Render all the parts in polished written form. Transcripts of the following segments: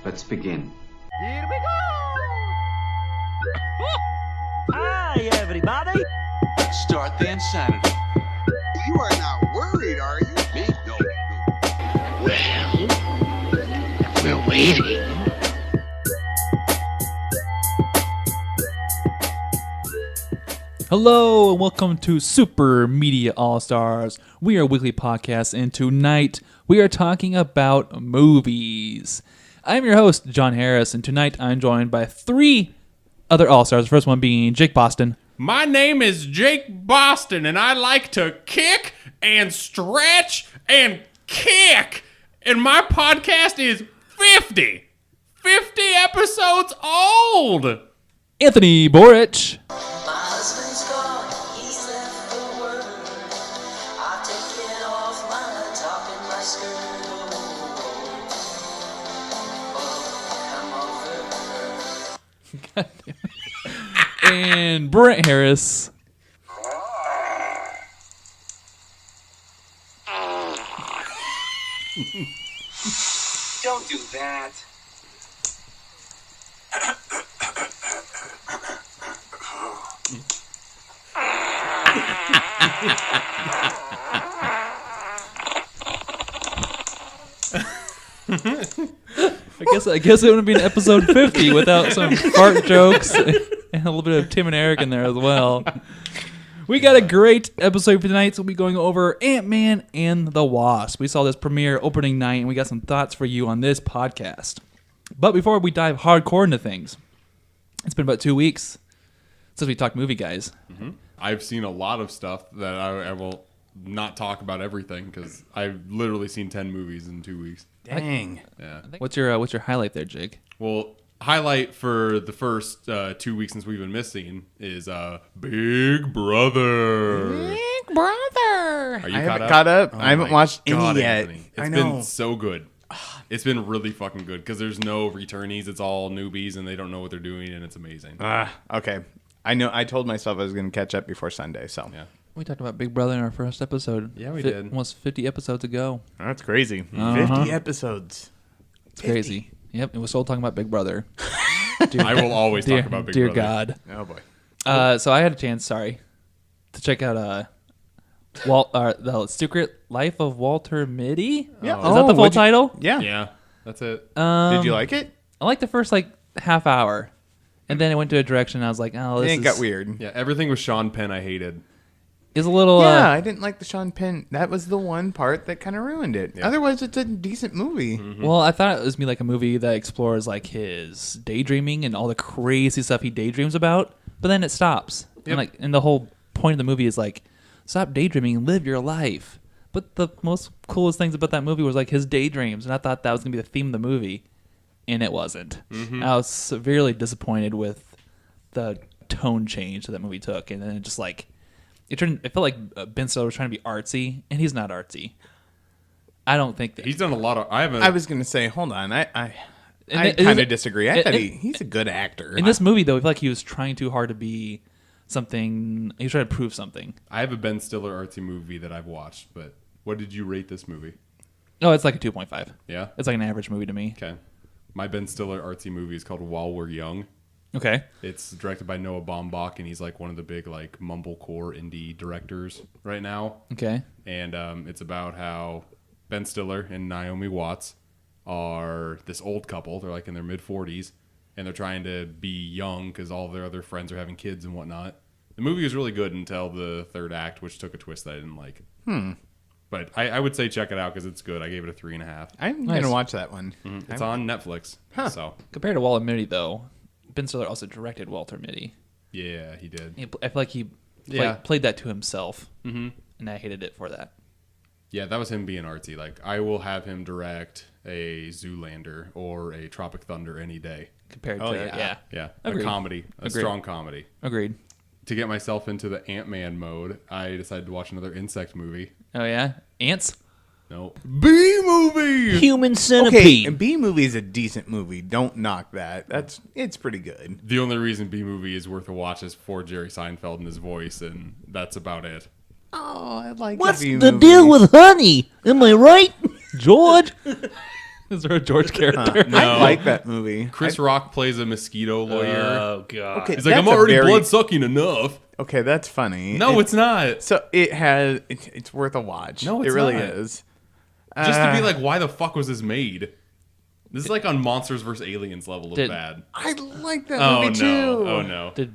Let's begin. Here we go! Hi, everybody! Start the insanity. You are not worried, are you? Me? No. Well, we're waiting. Hello and welcome to Super Media All-Stars. We are a weekly podcast, and tonight we are talking about movies. I'm your host, John Harris, and tonight I'm joined by three other All-Stars. The first one being Jake Boston. My name is Jake Boston, and I like to kick and stretch and kick. And my podcast is 50 episodes old. Anthony Borich. My husband's gone, he's left the world. I've taken off my top and my skirt. And Brent Harris. Don't do that. I guess it wouldn't be an episode 50 without some fart jokes and a little bit of Tim and Eric in there as well. We got a great episode for tonight, so we'll be going over Ant-Man and the Wasp. We saw this premiere opening night, and we got some thoughts for you on this podcast. But before we dive hardcore into things, it's been about 2 weeks since we talked movie, guys. Mm-hmm. I've seen a lot of stuff that I will not talk about everything because I've literally seen 10 movies in 2 weeks. Dang. Yeah. What's your highlight there, Jake? Well, highlight for the first 2 weeks since we've been missing is Big Brother. Big Brother. Are you I haven't caught caught up. Oh I haven't my watched God, any yet. Anthony. It's I know. been so good. It's been really fucking good because there's no returnees. It's all newbies and they don't know what they're doing, and it's amazing. Okay. I know. I told myself I was going to catch up before Sunday, so. Yeah. We talked about Big Brother in our first episode. Yeah, we did. Almost 50 episodes ago. That's crazy. Uh-huh. 50 episodes. It's crazy. Yep, and we're still talking about Big Brother. I will always talk about Big Dear Brother. God. Oh, boy. So I had a chance, to check out The Secret Life of Walter Mitty. Yeah. Is that the full title? Yeah. Yeah, that's it. Did you like it? I liked the first half hour, and then it went to a direction. And I was like, oh, this It got weird. Yeah, everything with Sean Penn I hated. Is a little. Yeah, I didn't like the Sean Penn. That was the one part that kind of ruined it. Yeah. Otherwise, it's a decent movie. Mm-hmm. Well, I thought it was like a movie that explores his daydreaming and all the crazy stuff he daydreams about, but then it stops. Yep. And the whole point of the movie is stop daydreaming and live your life. But the most coolest things about that movie was his daydreams, and I thought that was gonna be the theme of the movie, and it wasn't. Mm-hmm. I was severely disappointed with the tone change that movie took, and then it just it felt like Ben Stiller was trying to be artsy, and he's not artsy. I don't think that He's done a lot of. I was going to say, hold on. I And kind of disagree. I thought and- he's a good actor. in this movie, though. I feel like he was trying too hard to be something. He was trying to prove something. I have a Ben Stiller artsy movie that I've watched, but what did you rate this movie? Oh, it's like a 2.5. Yeah? It's like an average movie to me. Okay. My Ben Stiller artsy movie is called While We're Young. Okay. It's directed by Noah Baumbach, and he's one of the big mumblecore indie directors right now. Okay. And it's about how Ben Stiller and Naomi Watts are this old couple. They're in their mid-40s, and they're trying to be young because all of their other friends are having kids and whatnot. The movie was really good until the third act, which took a twist that I didn't like. But I would say check it out because it's good. I gave it a 3.5. I'm Nice. going to watch that one. It's on Netflix. Huh. So Compared to Walter Mitty, though, Ben Stiller also directed Walter Mitty. yeah, he did. I feel like he played that to himself, and I hated it for that. Yeah, that was him being artsy. I will have him direct a Zoolander or a Tropic Thunder any day. Compared Oh, to yeah. Yeah, Agreed. a comedy, a Agreed. strong comedy. Agreed. To get myself into the Ant-Man mode, I decided to watch another insect movie. Oh yeah, ants. Nope. B-movie! Human Okay, Centipede. and B-movie is a decent movie. Don't knock that. It's pretty good. The only reason B-movie is worth a watch is for Jerry Seinfeld and his voice, and that's about it. Oh, I like What's the the B-movie. deal with honey? Am I right, George? Is there a George character? I like that movie. Chris Rock plays a mosquito lawyer. Oh god. Okay, He's like, I'm that's a already very- blood sucking enough. Okay, that's funny. No, it's not. So it's worth a watch. No, it it's really not. is. Just to be like, why the fuck was this made? This is like on Monsters vs. Aliens level of Did- bad. I like that Oh movie no! too. Oh no! Did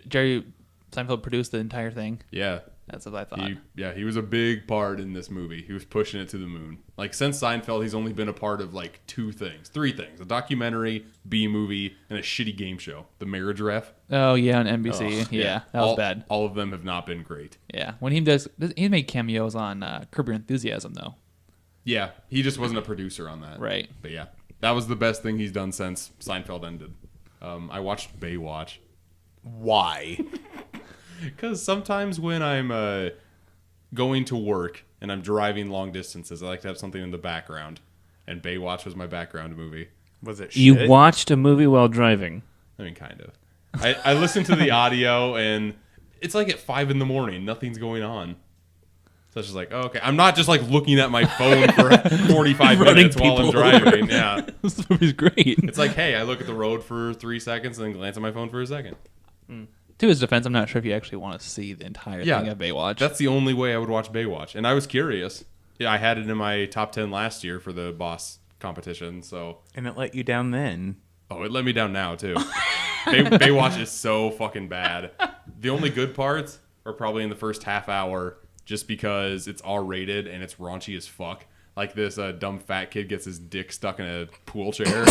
Jerry Seinfeld produce the entire thing? Yeah. That's what I thought. He was a big part in this movie. He was pushing it to the moon. Like since Seinfeld, he's only been a part of like three things: a documentary, B movie, and a shitty game show, The Marriage Ref. Oh yeah, on NBC. Yeah, that was bad. All of them have not been great. Yeah, when he made cameos on Curb Your Enthusiasm though. Yeah, he just wasn't a producer on that. Right. But yeah, that was the best thing he's done since Seinfeld ended. I watched Baywatch. Why? Because sometimes when I'm going to work and I'm driving long distances, I like to have something in the background. And Baywatch was my background movie. Was it? You shit? watched a movie while driving. I mean, kind of. I listened to the audio, and it's like at 5 a.m. Nothing's going on. So it's just like, oh, okay. I'm not just like looking at my phone for 45 minutes while I'm people driving. Yeah. This movie's great. It's like, hey, I look at the road for 3 seconds and then glance at my phone for a second. To his defense, I'm not sure if you actually want to see the entire thing of Baywatch. That's the only way I would watch Baywatch. And I was curious. Yeah, I had it in my top 10 last year for the boss competition. So, And it let you down then. oh, it let me down now too. Baywatch is so fucking bad. The only good parts are probably in the first half hour, just because it's R-rated and it's raunchy as fuck. Like this dumb fat kid gets his dick stuck in a pool chair.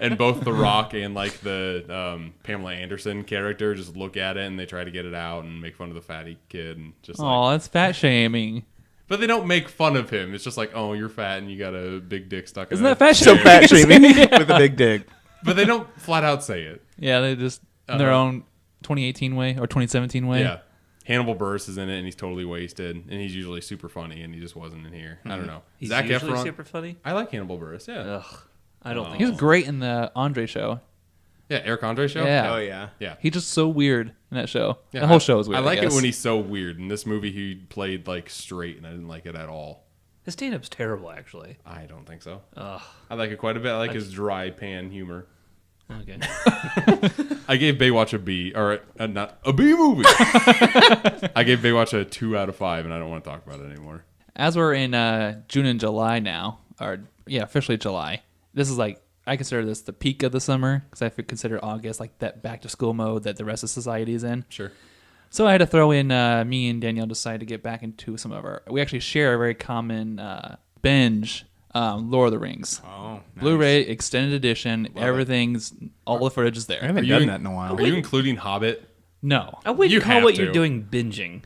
And both The Rock and like the Pamela Anderson character just look at it and they try to get it out and make fun of the fatty kid and just like, Oh, that's fat shaming. but they don't make fun of him. It's just like, oh, you're fat and you got a big dick stuck Isn't in that fat So shaming? fat shaming with a big dick. But they don't flat out say it. Yeah, they just in their own 2018 way or 2017 way. Yeah. Hannibal Buress is in it and he's totally wasted and he's usually super funny and he just wasn't in here. I don't know. He's Zac usually Efron. super funny. I like Hannibal Buress, yeah. Ugh, I don't think He was so. great in the Andre show. Yeah, Eric Andre show? Yeah. Oh yeah. Yeah. He's just so weird in that show. Yeah, The whole show is weird. I like it guess. when he's so weird. In this movie, he played like straight, and I didn't like it at all. His stand-up's terrible, actually. I don't think so. Ugh. I like it quite a bit. I like his dry pan humor. Okay. I gave Baywatch a B, or not a B movie. I gave Baywatch a 2 out of 5, and I don't want to talk about it anymore. As we're in June and July now, or yeah, officially July. This is like I consider this the peak of the summer because I consider August like that back to school mode that the rest of society is in. Sure. So I had to throw in me and Danielle decided to get back into some of our. We actually share a very common binge, Lord of the Rings. Oh, nice. Blu-ray extended edition. Everything's all the footage is there. I haven't done that in a while. Are you including Hobbit? No. I wouldn't You call have what to. you're doing binging.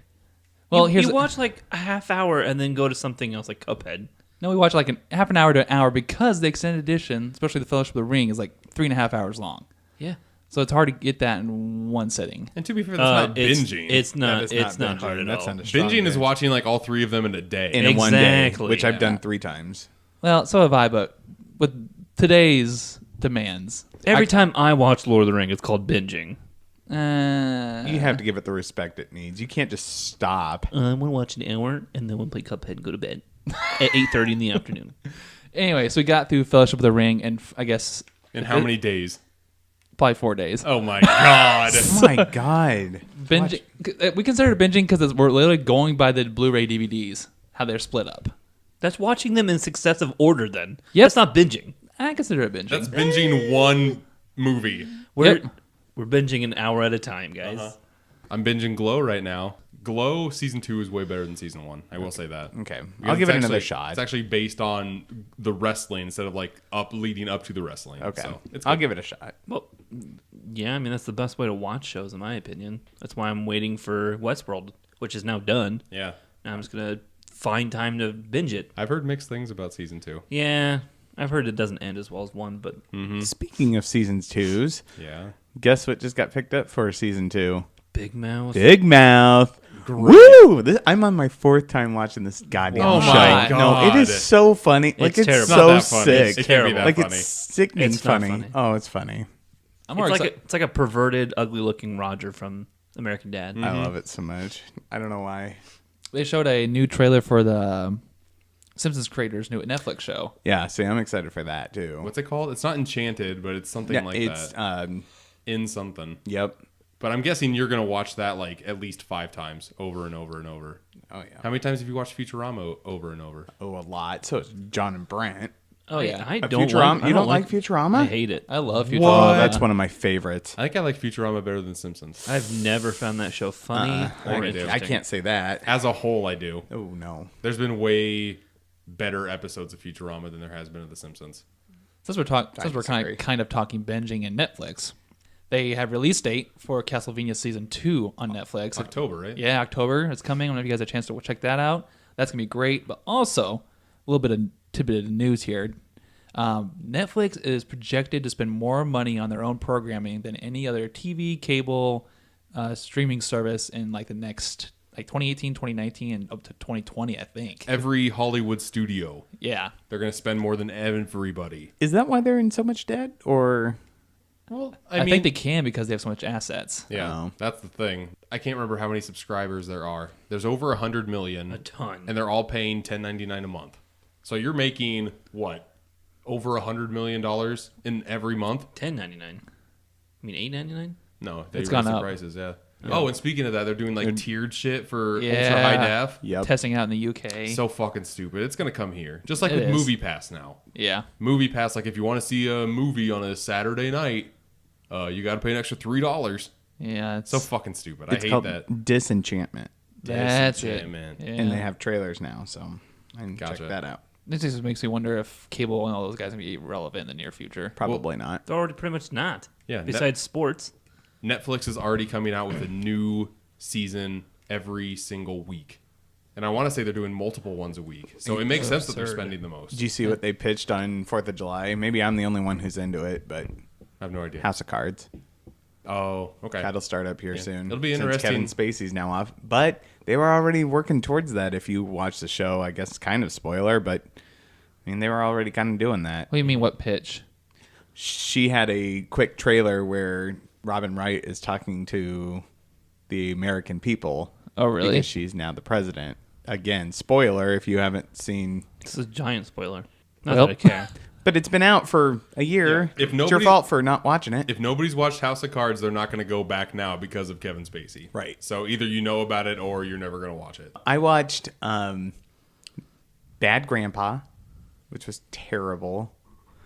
Well, you, here's you watch like a half hour and then go to something else like Cuphead. No, we watch like half an hour to an hour because the extended edition, especially the Fellowship of the Ring, is like 3.5 hours long. Yeah. So it's hard to get that in one sitting. And to be fair, that's not binging. It's not. That is It's not binging. hard at That's all. not a strong Binging is binge. watching like all 3 of them in a day. in one day, Exactly. which I've Yeah. done 3 times. Well, so have I, but with today's demands, Every time I watch Lord of the Rings, it's called binging. You have to give it the respect it needs. You can't just stop. I want to watch an hour and then we'll play Cuphead and go to bed at 8:30 in the afternoon. Anyway, so we got through Fellowship of the Ring, and I guess In how many days? probably 4 days. Oh my god. Oh my god. Binging, we consider it binging because we're literally going by the Blu-ray DVDs, how they're split up. That's watching them in successive order. Then Yep. that's not binging. I consider it binging. That's binging one movie. We're binging an hour at a time, guys. I'm binging Glow right now. Glow season 2 is way better than season 1. I will say that. Okay. Because I'll give it it's another actually- shot. It's actually based on the wrestling instead of like leading up to the wrestling. Okay. So it's I'll good. give it a shot. Well, yeah, I mean that's the best way to watch shows, in my opinion. That's why I'm waiting for Westworld, which is now done. Yeah. Now I'm just gonna find time to binge it. I've heard mixed things about season 2. Yeah, I've heard it doesn't end as well as 1, but Speaking of seasons 2s, Yeah. guess what just got picked up for season 2? Big Mouth. Big Mouth. Woo! I'm on my 4th time watching this goddamn Oh show. my No, it God. is so funny. Like It's it's, terrible. Not so that funny. sick. It can't be terrible. that Like funny. it's sickening It's not funny. funny. Oh, it's funny. I'm more It's like, excited. it's like a perverted, ugly-looking Roger from American Dad. I love it so much. I don't know why. They showed a new trailer for the Simpsons creators' new Netflix show. Yeah, see, I'm excited for that too. What's it called? It's not Enchanted, but it's something like it's, that. In something. Yep. But I'm guessing you're going to watch that like at least 5 times over and over and over. Oh, yeah. How many times have you watched Futurama over and over? Oh, a lot. So it's John and Brent. Oh yeah, I But don't Futurama, like. you don't like Futurama? I hate it. I love Oh, Futurama. that's one of my favorites. I think I like Futurama better than Simpsons. I've never found that show funny or I do. interesting. I can't say that. As a whole, I do. Oh, no. There's been way better episodes of Futurama than there has been of The Simpsons. Since we're disagree. kind of talking binging and Netflix, they have release date for Castlevania Season 2 on Netflix. October, right? Yeah, October. It's coming. I don't know if you guys have a chance to check that out. That's going to be great. But also, a little bit of tidbit of news here. Netflix is projected to spend more money on their own programming than any other TV, cable, streaming service in like the next, like 2018, 2019, and up to 2020, I think. Every Hollywood studio. Yeah. They're going to spend more than everybody. Is that why they're in so much debt? Or Well, I think they can because they have so much assets. Yeah, Oh. that's the thing. I can't remember how many subscribers there are. There's over 100 million. A ton. And they're all paying $10.99 a month. So you're making, what, over $100 million in every month? $10.99. You mean $8.99? No, they It's raised gone the up. prices, yeah. Oh, and speaking of that, they're doing like tiered shit for Yeah. ultra high def. Yep. Testing out in the UK. So fucking stupid. It's going to come here. Just like It with is. Movie Pass now. yeah. Movie Pass, like if you want to see a movie on a Saturday night, you got to pay an extra $3. Yeah. It's So fucking stupid. it's I hate called that. Disenchantment. That's it. man. Yeah. And they have trailers now, so I can Gotcha. check that out. This just makes me wonder if cable and all those guys are going to be relevant in the near future. Probably not. It's already pretty much not. Yeah, Besides sports. Netflix is already coming out with a new season every single week. And I want to say they're doing multiple ones a week. So it makes sense that they're spending the most. Did you see what they pitched on 4th of July? Maybe I'm the only one who's into it, but I have no idea. House of Cards. Oh, okay. That'll start up here soon. It'll be since interesting. Kevin Spacey's now off. But they were already working towards that if you watch the show. I guess kind of spoiler, but I mean, they were already kind of doing that. What do you mean, what pitch? She had a quick trailer where Robin Wright is talking to the American people. Oh, really? Because she's now the president. Again, spoiler if you haven't seen. This is a giant spoiler. Not Well. that I care. But it's been out for a year. Yeah. If It's your nobody- fault for not watching it. If nobody's watched House of Cards, they're not going to go back now because of Kevin Spacey. Right. So either you know about it or you're never going to watch it. I watched Bad Grandpa, which was terrible.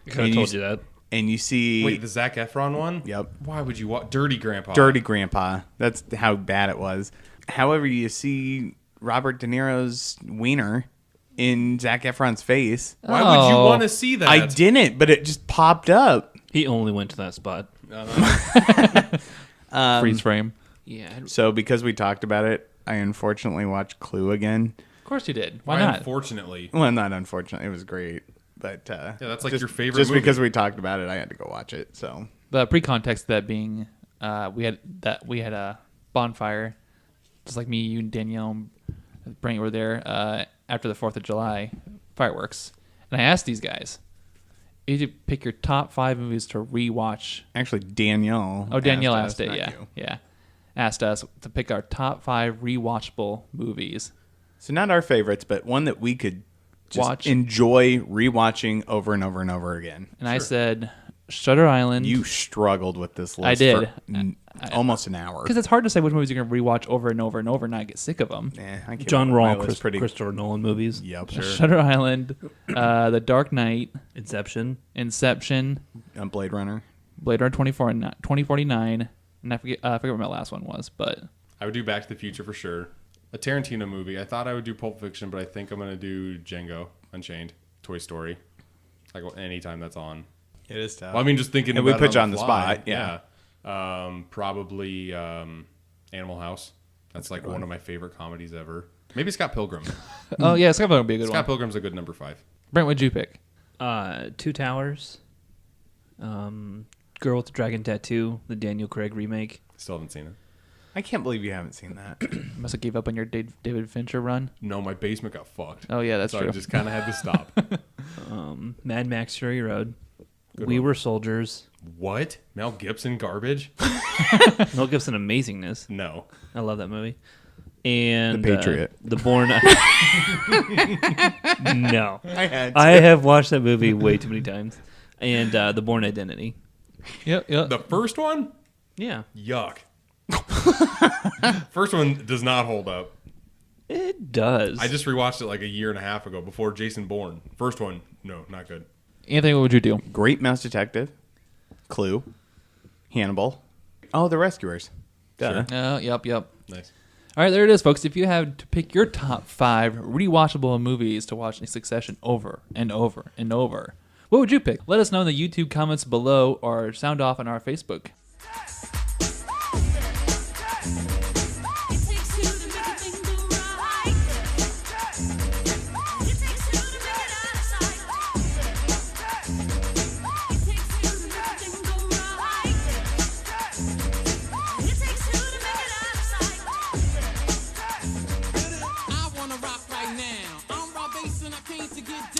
I could have told you that. And you see Wait, the Zac Efron one? Yep. Why would you watch Dirty Grandpa? Dirty Grandpa. That's how bad it was. However, you see Robert De Niro's wiener in Zac Efron's face. Why would you Oh. want to see that? I didn't, but it just popped up. He only went to that spot. Freeze frame. Yeah. So because we talked about it, I unfortunately watched Clue again. Of course you did. Why not? Unfortunately. Well, not unfortunately. It was great. But yeah, that's like just, your favorite Just movie. because we talked about it, I had to go watch it. So The pre-context of that being, we had a bonfire, just like me, you, and Danielle, and Brent were there after the 4th of July fireworks, and I asked these guys, you need to pick your top 5 movies to rewatch. actually, Danielle. Oh, Danielle us, asked it. not Yeah, you. yeah, asked us to pick our top 5 rewatchable movies. So not our favorites, but one that we could just Watch. enjoy rewatching over and over and over again. And I said Shutter Island. You struggled with this list. I did. For almost an hour. Because it's hard to say which movies you're going to rewatch over and over and over and not get sick of them. I came John up with my Rawl, list pretty. Christopher Nolan movies. Yep. Shutter Island, The Dark Knight, Inception. Inception, Blade Runner. Blade Runner 2049, and I forget what my last one was, but I would do Back to the Future for sure. A Tarantino movie. I thought I would do Pulp Fiction, but I think I'm going to do Django Unchained, Toy Story. Like anytime that's on. It is tough. Well, I mean, just thinking And about we put it you on on the fly. spot, yeah. Probably Animal House. That's like one of my favorite comedies ever. Maybe Scott Pilgrim. oh yeah, Scott Pilgrim would be a good Scott one. Pilgrim's a good number 5. Brent, what'd you pick? Two Towers. Girl with the Dragon Tattoo, the Daniel Craig remake. Still haven't seen it. I can't believe you haven't seen that. You must have gave up on your David Fincher run. No, my basement got fucked. Oh yeah, that's so true. I just kind of had to stop. Mad Max Fury Road. Good We one. Were Soldiers. What? Mel Gibson garbage? Mel Gibson amazingness. No. I love that movie. And The Patriot. The Bourne. No. I had to. I have watched that movie way too many times. And The Bourne Identity. Yep. The first one, Yeah. yuck. First one does not hold up. It does. I just rewatched it like a year and a half ago before Jason Bourne. First one, no, not good. Anthony, what would you do? Great Mouse Detective, Clue, Hannibal. Oh, The Rescuers. Duh. Yep. Nice. All right, there it is, folks. If you had to pick your top 5 rewatchable movies to watch in succession over and over and over, what would you pick? Let us know in the YouTube comments below or sound off on our Facebook.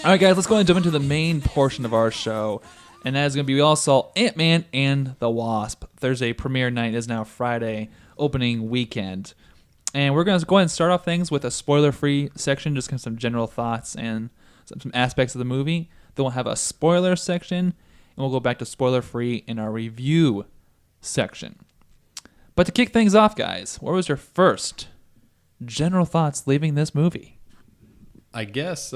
All right, guys, let's go ahead and jump into the main portion of our show. And that is going to be, we all saw Ant-Man and the Wasp. Thursday premiere night is now Friday, opening weekend. And we're going to go ahead and start off things with a spoiler-free section, just kind of some general thoughts and some aspects of the movie. Then we'll have a spoiler section, and we'll go back to spoiler-free in our review section. But to kick things off, guys, what was your first general thoughts leaving this movie? I guess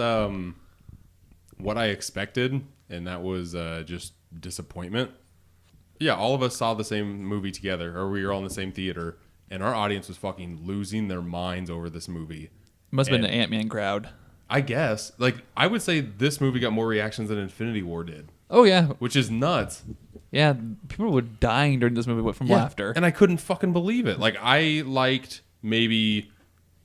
what I expected, and that was just disappointment. Yeah, all of us saw the same movie together, or we were all in the same theater, and our audience was fucking losing their minds over this movie. Must have been And an Ant-Man crowd. I guess. Like, I would say this movie got more reactions than Infinity War did, Oh, yeah. which is nuts. Yeah, people were dying during this movie from laughter. And I couldn't fucking believe it. Like, I liked maybe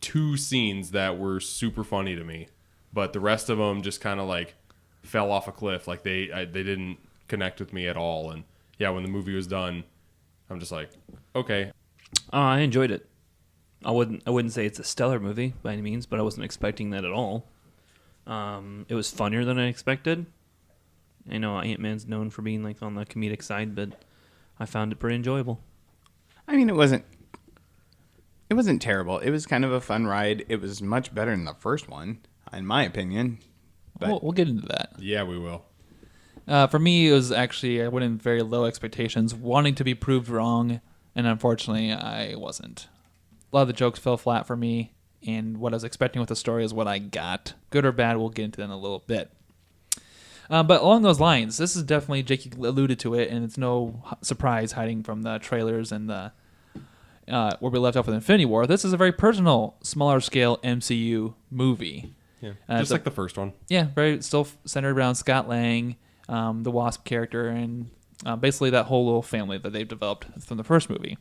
2 scenes that were super funny to me, but the rest of them just kind of like fell off a cliff. Like they didn't connect with me at all. And yeah, when the movie was done, I'm just like, okay. I enjoyed it. I wouldn't say it's a stellar movie by any means, but I wasn't expecting that at all. It was funnier than I expected. I know Ant-Man's known for being like on the comedic side, but I found it pretty enjoyable. I mean, it wasn't terrible. It was kind of a fun ride. It was much better than the first one, in my opinion. But We'll get into that. Yeah, we will. For me, it was actually, I went in very low expectations, wanting to be proved wrong, and unfortunately, I wasn't. A lot of the jokes fell flat for me, and what I was expecting with the story is what I got. Good or bad, we'll get into that in a little bit. But along those lines, this is definitely, Jake alluded to it, and it's no surprise hiding from the trailers and the where we left off with Infinity War. This is a very personal, smaller scale MCU movie. Yeah, just like the first one. Yeah, very still centered around Scott Lang, the Wasp character, and basically that whole little family that they've developed from the first movie.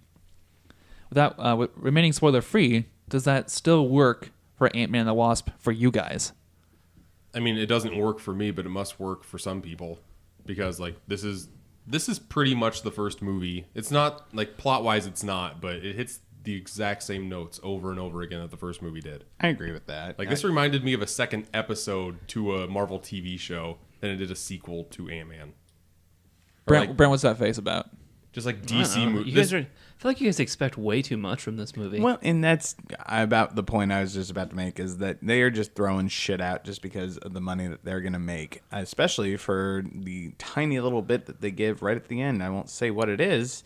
With remaining spoiler free, does that still work for Ant-Man and the Wasp for you guys? I mean, it doesn't work for me, but it must work for some people because like this is pretty much the first movie. It's not like plot wise, it's not, but it hits the exact same notes over and over again that the first movie did. I agree with that. Like this reminded me of a second episode to a Marvel TV show than it did a sequel to Ant-Man. Brent, what's that face about? Just like I don't DC know. movies. I feel like you guys expect way too much from this movie. Well, and that's about the point I was just about to make, is that they are just throwing shit out just because of the money that they're going to make, especially for the tiny little bit that they give right at the end. I won't say what it is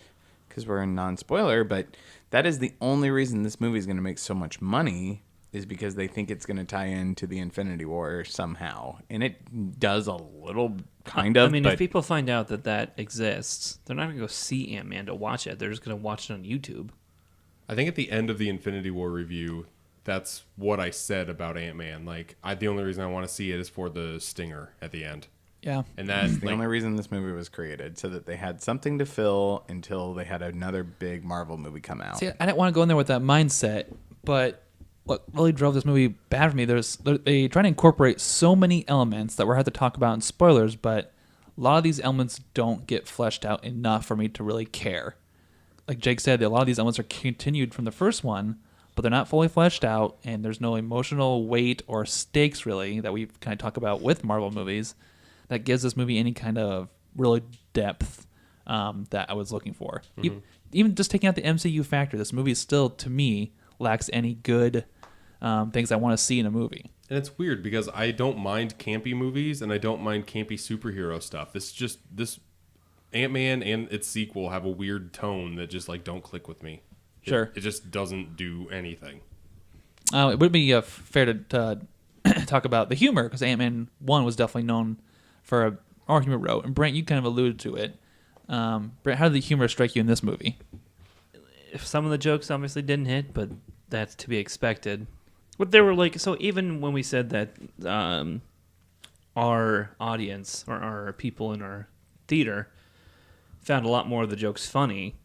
because we're in non-spoiler, but that is the only reason this movie is going to make so much money, is because they think it's going to tie into the Infinity War somehow. And it does a little, kind of. I mean, but if people find out that exists, they're not going to go see Ant-Man to watch it. They're just going to watch it on YouTube. I think at the end of the Infinity War review, that's what I said about Ant-Man. Like, the only reason I want to see it is for the stinger at the end. Yeah. And that's the only reason this movie was created, so that they had something to fill until they had another big Marvel movie come out. See, I didn't want to go in there with that mindset, but what really drove this movie bad for me, they try to incorporate so many elements that we're going to have to talk about in spoilers, but a lot of these elements don't get fleshed out enough for me to really care. Like Jake said, a lot of these elements are continued from the first one, but they're not fully fleshed out, and there's no emotional weight or stakes, really, that we kind of talk about with Marvel movies that gives this movie any kind of really depth that I was looking for. Mm-hmm. Even just taking out the MCU factor, this movie still, to me, lacks any good things I want to see in a movie. And it's weird because I don't mind campy movies and I don't mind campy superhero stuff. It's just this Ant-Man and its sequel have a weird tone that just like don't click with me. Sure. It just doesn't do anything. It would be fair to talk about the humor, because Ant-Man 1 was definitely known for a more humor route. And Brent, you kind of alluded to it. Brent, how did the humor strike you in this movie? If some of the jokes obviously didn't hit, but that's to be expected. But there were like, so even when we said that our audience or our people in our theater found a lot more of the jokes funny,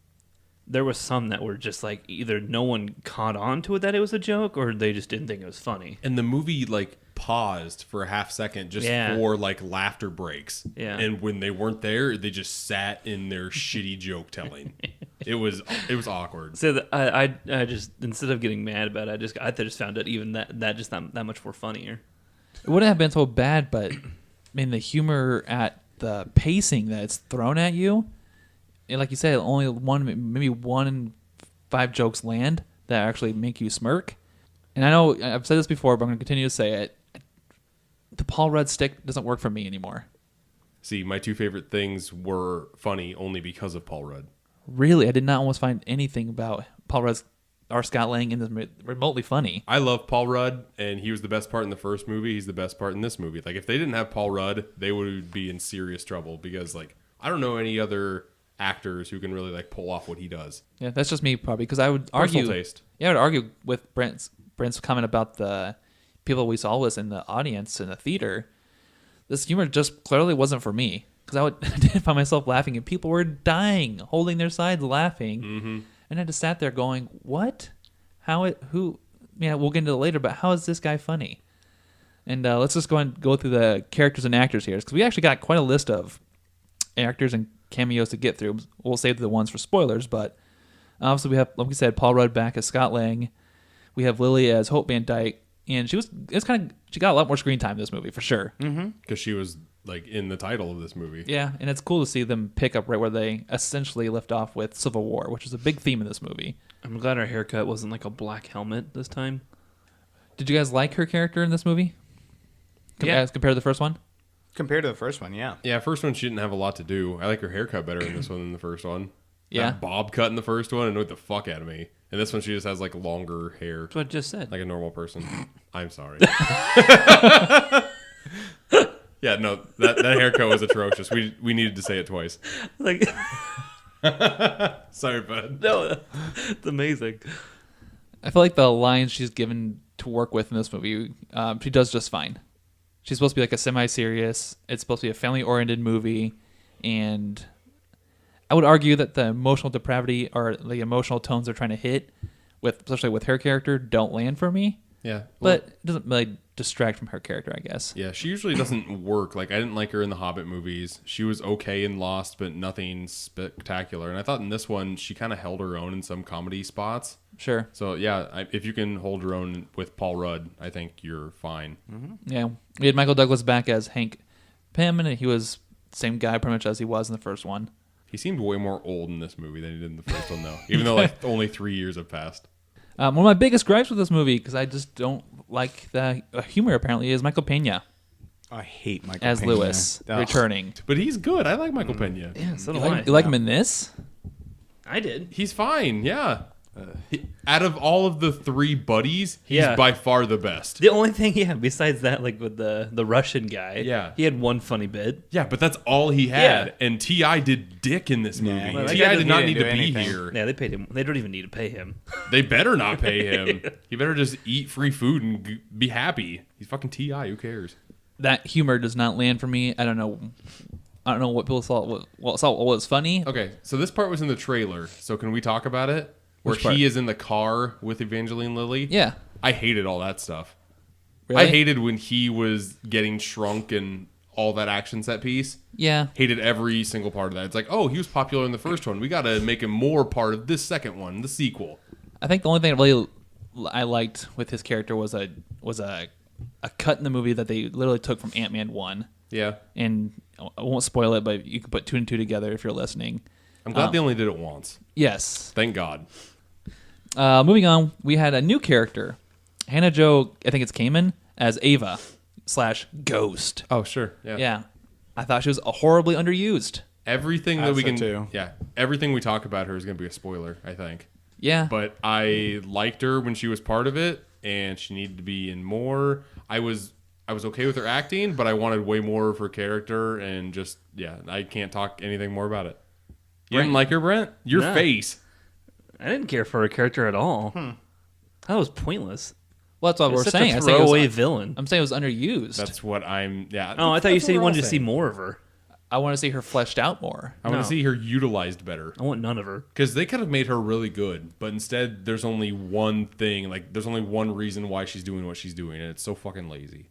there was some that were just like either no one caught on to it that it was a joke, or they just didn't think it was funny. And the movie like paused for a half second just for like laughter breaks. Yeah. And when they weren't there, they just sat in their shitty joke telling. It was awkward. So I just, instead of getting mad about it, I just found it even that just that much more funnier. It wouldn't have been so bad, but I mean, the humor at the pacing that it's thrown at you, and like you said, only maybe 1 in 5 jokes land that actually make you smirk. And I know I've said this before, but I'm going to continue to say it. The Paul Rudd stick doesn't work for me anymore. See, my 2 favorite things were funny only because of Paul Rudd. Really, I did not almost find anything about Paul Rudd's or Scott Lang in this remotely funny. I love Paul Rudd, and he was the best part in the first movie. He's the best part in this movie. Like, if they didn't have Paul Rudd, they would be in serious trouble because, like, I don't know any other actors who can really like pull off what he does. Yeah, that's just me probably, because I would Personal argue. taste. Yeah, I would argue with Brent's comment about the people we saw was in the audience in the theater. This humor just clearly wasn't for me, because I didn't find myself laughing, and people were dying, holding their sides, laughing, and I just sat there going, "What? Who?" Yeah, we'll get into it later, but how is this guy funny? And let's just go through the characters and actors here, because we actually got quite a list of actors and cameos to get through. We'll save the ones for spoilers, but obviously we have, like we said, Paul Rudd back as Scott Lang. We have Lily as Hope Van Dyke, and she got a lot more screen time in this movie for sure. Because she was like in the title of this movie. Yeah, and it's cool to see them pick up right where they essentially left off with Civil War, which is a big theme in this movie. I'm glad her haircut wasn't like a black helmet this time. Did you guys like her character in this movie? As compared to the first one? Compared to the first one, yeah. Yeah, first one she didn't have a lot to do. I like her haircut better in this one than the first one. Yeah. That bob cut in the first one annoyed the fuck out of me. And this one she just has like longer hair. That's what I just said. Like a normal person. I'm sorry. Yeah, no, that haircut was atrocious. We needed to say it twice. Like, Sorry, bud. no, it's amazing. I feel like the lines she's given to work with in this movie, she does just fine. She's supposed to be like a semi-serious. It's supposed to be a family-oriented movie, and I would argue that the emotional depravity or the emotional tones they're trying to hit, especially with her character, don't land for me. Yeah. But it doesn't really distract from her character, I guess. Yeah, she usually doesn't work. Like, I didn't like her in the Hobbit movies. She was okay in Lost, but nothing spectacular. And I thought in this one, she kind of held her own in some comedy spots. Sure. So, yeah, if you can hold your own with Paul Rudd, I think you're fine. Yeah. We had Michael Douglas back as Hank Pym, and he was the same guy pretty much as he was in the first one. He seemed way more old in this movie than he did in the first one, though. Even though, like, only 3 years have passed. One of my biggest gripes with this movie, because I just don't like the humor, apparently, is Michael Pena I hate Michael as Pena. Lewis Ugh. returning. But he's good. I like Michael Pena. Yeah, so You do I. like him in this? I did. He's fine, yeah. Out of all of the 3 buddies, he's Yeah. by far the best. The only thing, besides that, like with the Russian guy, Yeah. he had one funny bit. Yeah, but that's all he had. Yeah. And T.I. did dick in this movie. Well, that T.I. guy did not didn't need do to be anything. here. Yeah, they paid him. They don't even need to pay him. They better not pay him. He better just eat free food and be happy. He's fucking T.I. Who cares? That humor does not land for me. I don't know what people thought was funny. Okay, so this part was in the trailer. So can we talk about it? Where Which part? he is in the car with Evangeline Lilly. Yeah. I hated all that stuff. Really? I hated when he was getting shrunk and all that action set piece. Yeah. Hated every single part of that. It's like, oh, he was popular in the first one. We got to make him more part of this second one, the sequel. I think the only thing really I liked with his character was a cut in the movie that they literally took from Ant-Man 1. Yeah. And I won't spoil it, but you can put 2 and 2 together if you're listening. I'm glad they only did it once. Yes. Thank God. Moving on, we had a new character, Hannah Jo. I think it's Kamen as Ava / Ghost. Oh, sure. Yeah, I thought she was horribly underused. Everything I that we so can, too. everything we talk about her is going to be a spoiler, I think. Yeah, But I liked her when she was part of it, and she needed to be in more. I was okay with her acting, but I wanted way more of her character, and just I can't talk anything more about it. You didn't like her, Brent? Your No. face. I didn't care for her character at all. That was pointless. well, that's what It was we're such saying. a I say it was- throwaway villain. I'm saying it was underused. That's what I'm. Yeah. Oh, I thought you that's said you what we're wanted all to see saying. more of her. I want to see her fleshed out more. I want No. to see her utilized better. I want none of her. Because they could have made her really good, but instead there's only one thing. Like, there's only one reason why she's doing what she's doing, and it's so fucking lazy.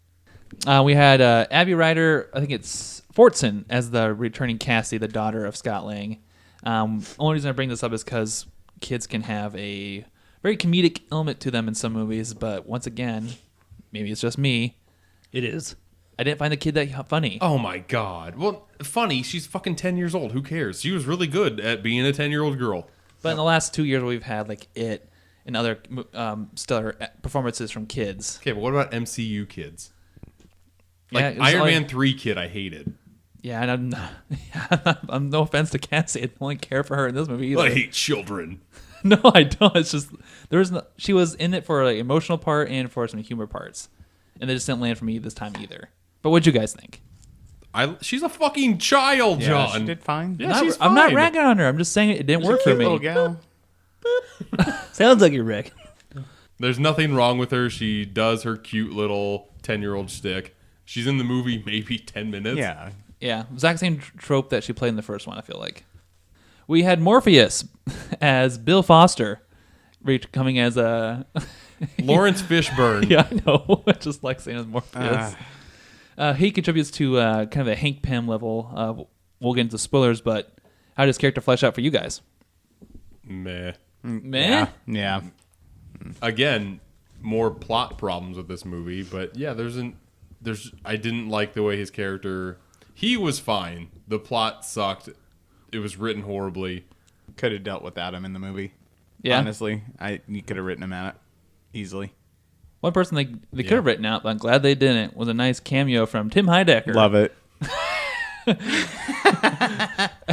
We had Abby Ryder, I think it's Fortson, as the returning Cassie, the daughter of Scott Lang. Only reason I bring this up is because kids can have a very comedic element to them in some movies, but once again, maybe it's just me, It is. I didn't find the kid that funny. Oh my god. Well, funny, she's fucking 10 years old. Who cares? She was really good at being a 10-year-old girl. But in the last 2 years, we've had like It and other stellar performances from kids. Okay, but what about MCU kids? Like, Yeah, it was Iron all- Man 3 kid I hated. Yeah, and I'm no offense to Cassie, I don't really care for her in this movie either. I hate children. No, I don't. It's just she was in it for like emotional part and for some humor parts, and they just didn't land for me this time either. But what'd you guys think? She's a fucking child, Yeah, John. she did fine. Yeah, she's I'm not fine. ragging on her. I'm just saying it didn't work for Cute me. little gal. Sounds like you're Rick. There's nothing wrong with her. She does her cute little 10-year-old shtick. She's in the movie maybe 10 minutes. Yeah. Yeah, exact same trope that she played in the first one. I feel like we had Morpheus as Bill Foster, coming as a Lawrence Fishburne. yeah, I know. I just like saying as Morpheus. He contributes to kind of a Hank Pym level. We'll get into spoilers, but how does character flesh out for you guys? Meh. Meh? Yeah. Again, more plot problems with this movie, but yeah, I didn't like the way his character. He was fine. The plot sucked. It was written horribly. Could have dealt without him in the movie. Yeah. Honestly, you could have written him out easily. One person they could have written out, but I'm glad they didn't, was a nice cameo from Tim Heidecker. Love it.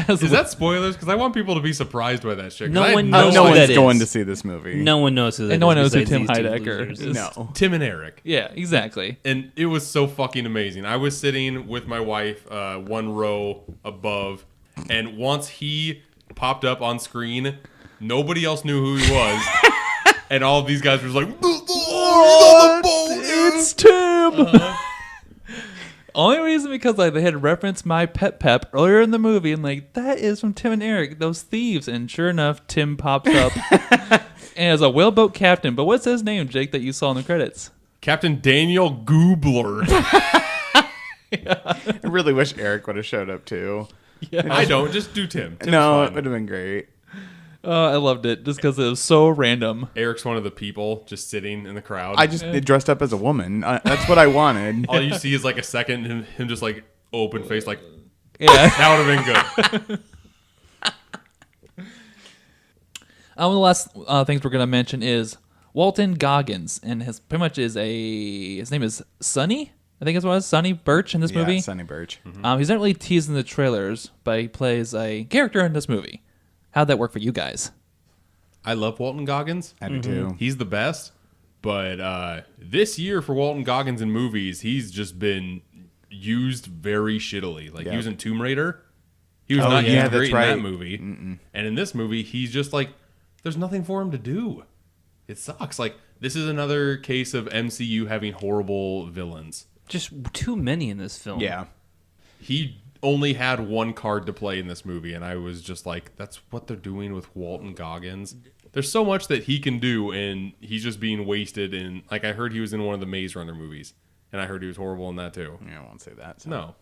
Is that spoilers? Because I want people to be surprised by that shit. 'Cause No I had one no knows No who idea. that one's is. going to see this movie. No one knows who that And no one is knows who besides Tim these two Heidecker losers. is. No. Tim and Eric. Yeah, exactly. And it was so fucking amazing. I was sitting with my wife one row above, and once he popped up on screen, nobody else knew who he was. And all of these guys were just like, It's Tim! Only reason because like they had referenced My Pep earlier in the movie, and like that is from Tim and Eric, those thieves. And sure enough, Tim pops up and as a whaleboat captain. But what's his name, Jake, that you saw in the credits? Captain Daniel Goobler. I really wish Eric would have showed up too. I don't. Just do Tim. Tim's No, it fine. would have been great. Oh, I loved it just because it was so random. Eric's one of the people just sitting in the crowd. I just dressed up as a woman. That's what I wanted. All you see is like a second, and him just like open face, like, Yeah. that would have been good. One of the last things we're gonna mention is Walton Goggins, and his name is Sonny. I think it was Sonny Birch in this Yeah, movie. Sonny Birch. He's not really teased in the trailers, but he plays a character in this movie. How'd that work for you guys? I love Walton Goggins. I do too. He's the best. But this year for Walton Goggins in movies, he's just been used very shittily. Like, he was in Tomb Raider. He was not yeah, used great that's right. in that movie. And in this movie, he's just like, there's nothing for him to do. It sucks. Like, this is another case of MCU having horrible villains. Just too many in this film. Yeah. He only had one card to play in this movie, and I was just like, that's what they're doing with Walton Goggins. There's so much that he can do, and he's just being wasted in, like, I heard he was in one of the Maze Runner movies, and I heard he was horrible in that too. Yeah, I won't say that. So. No.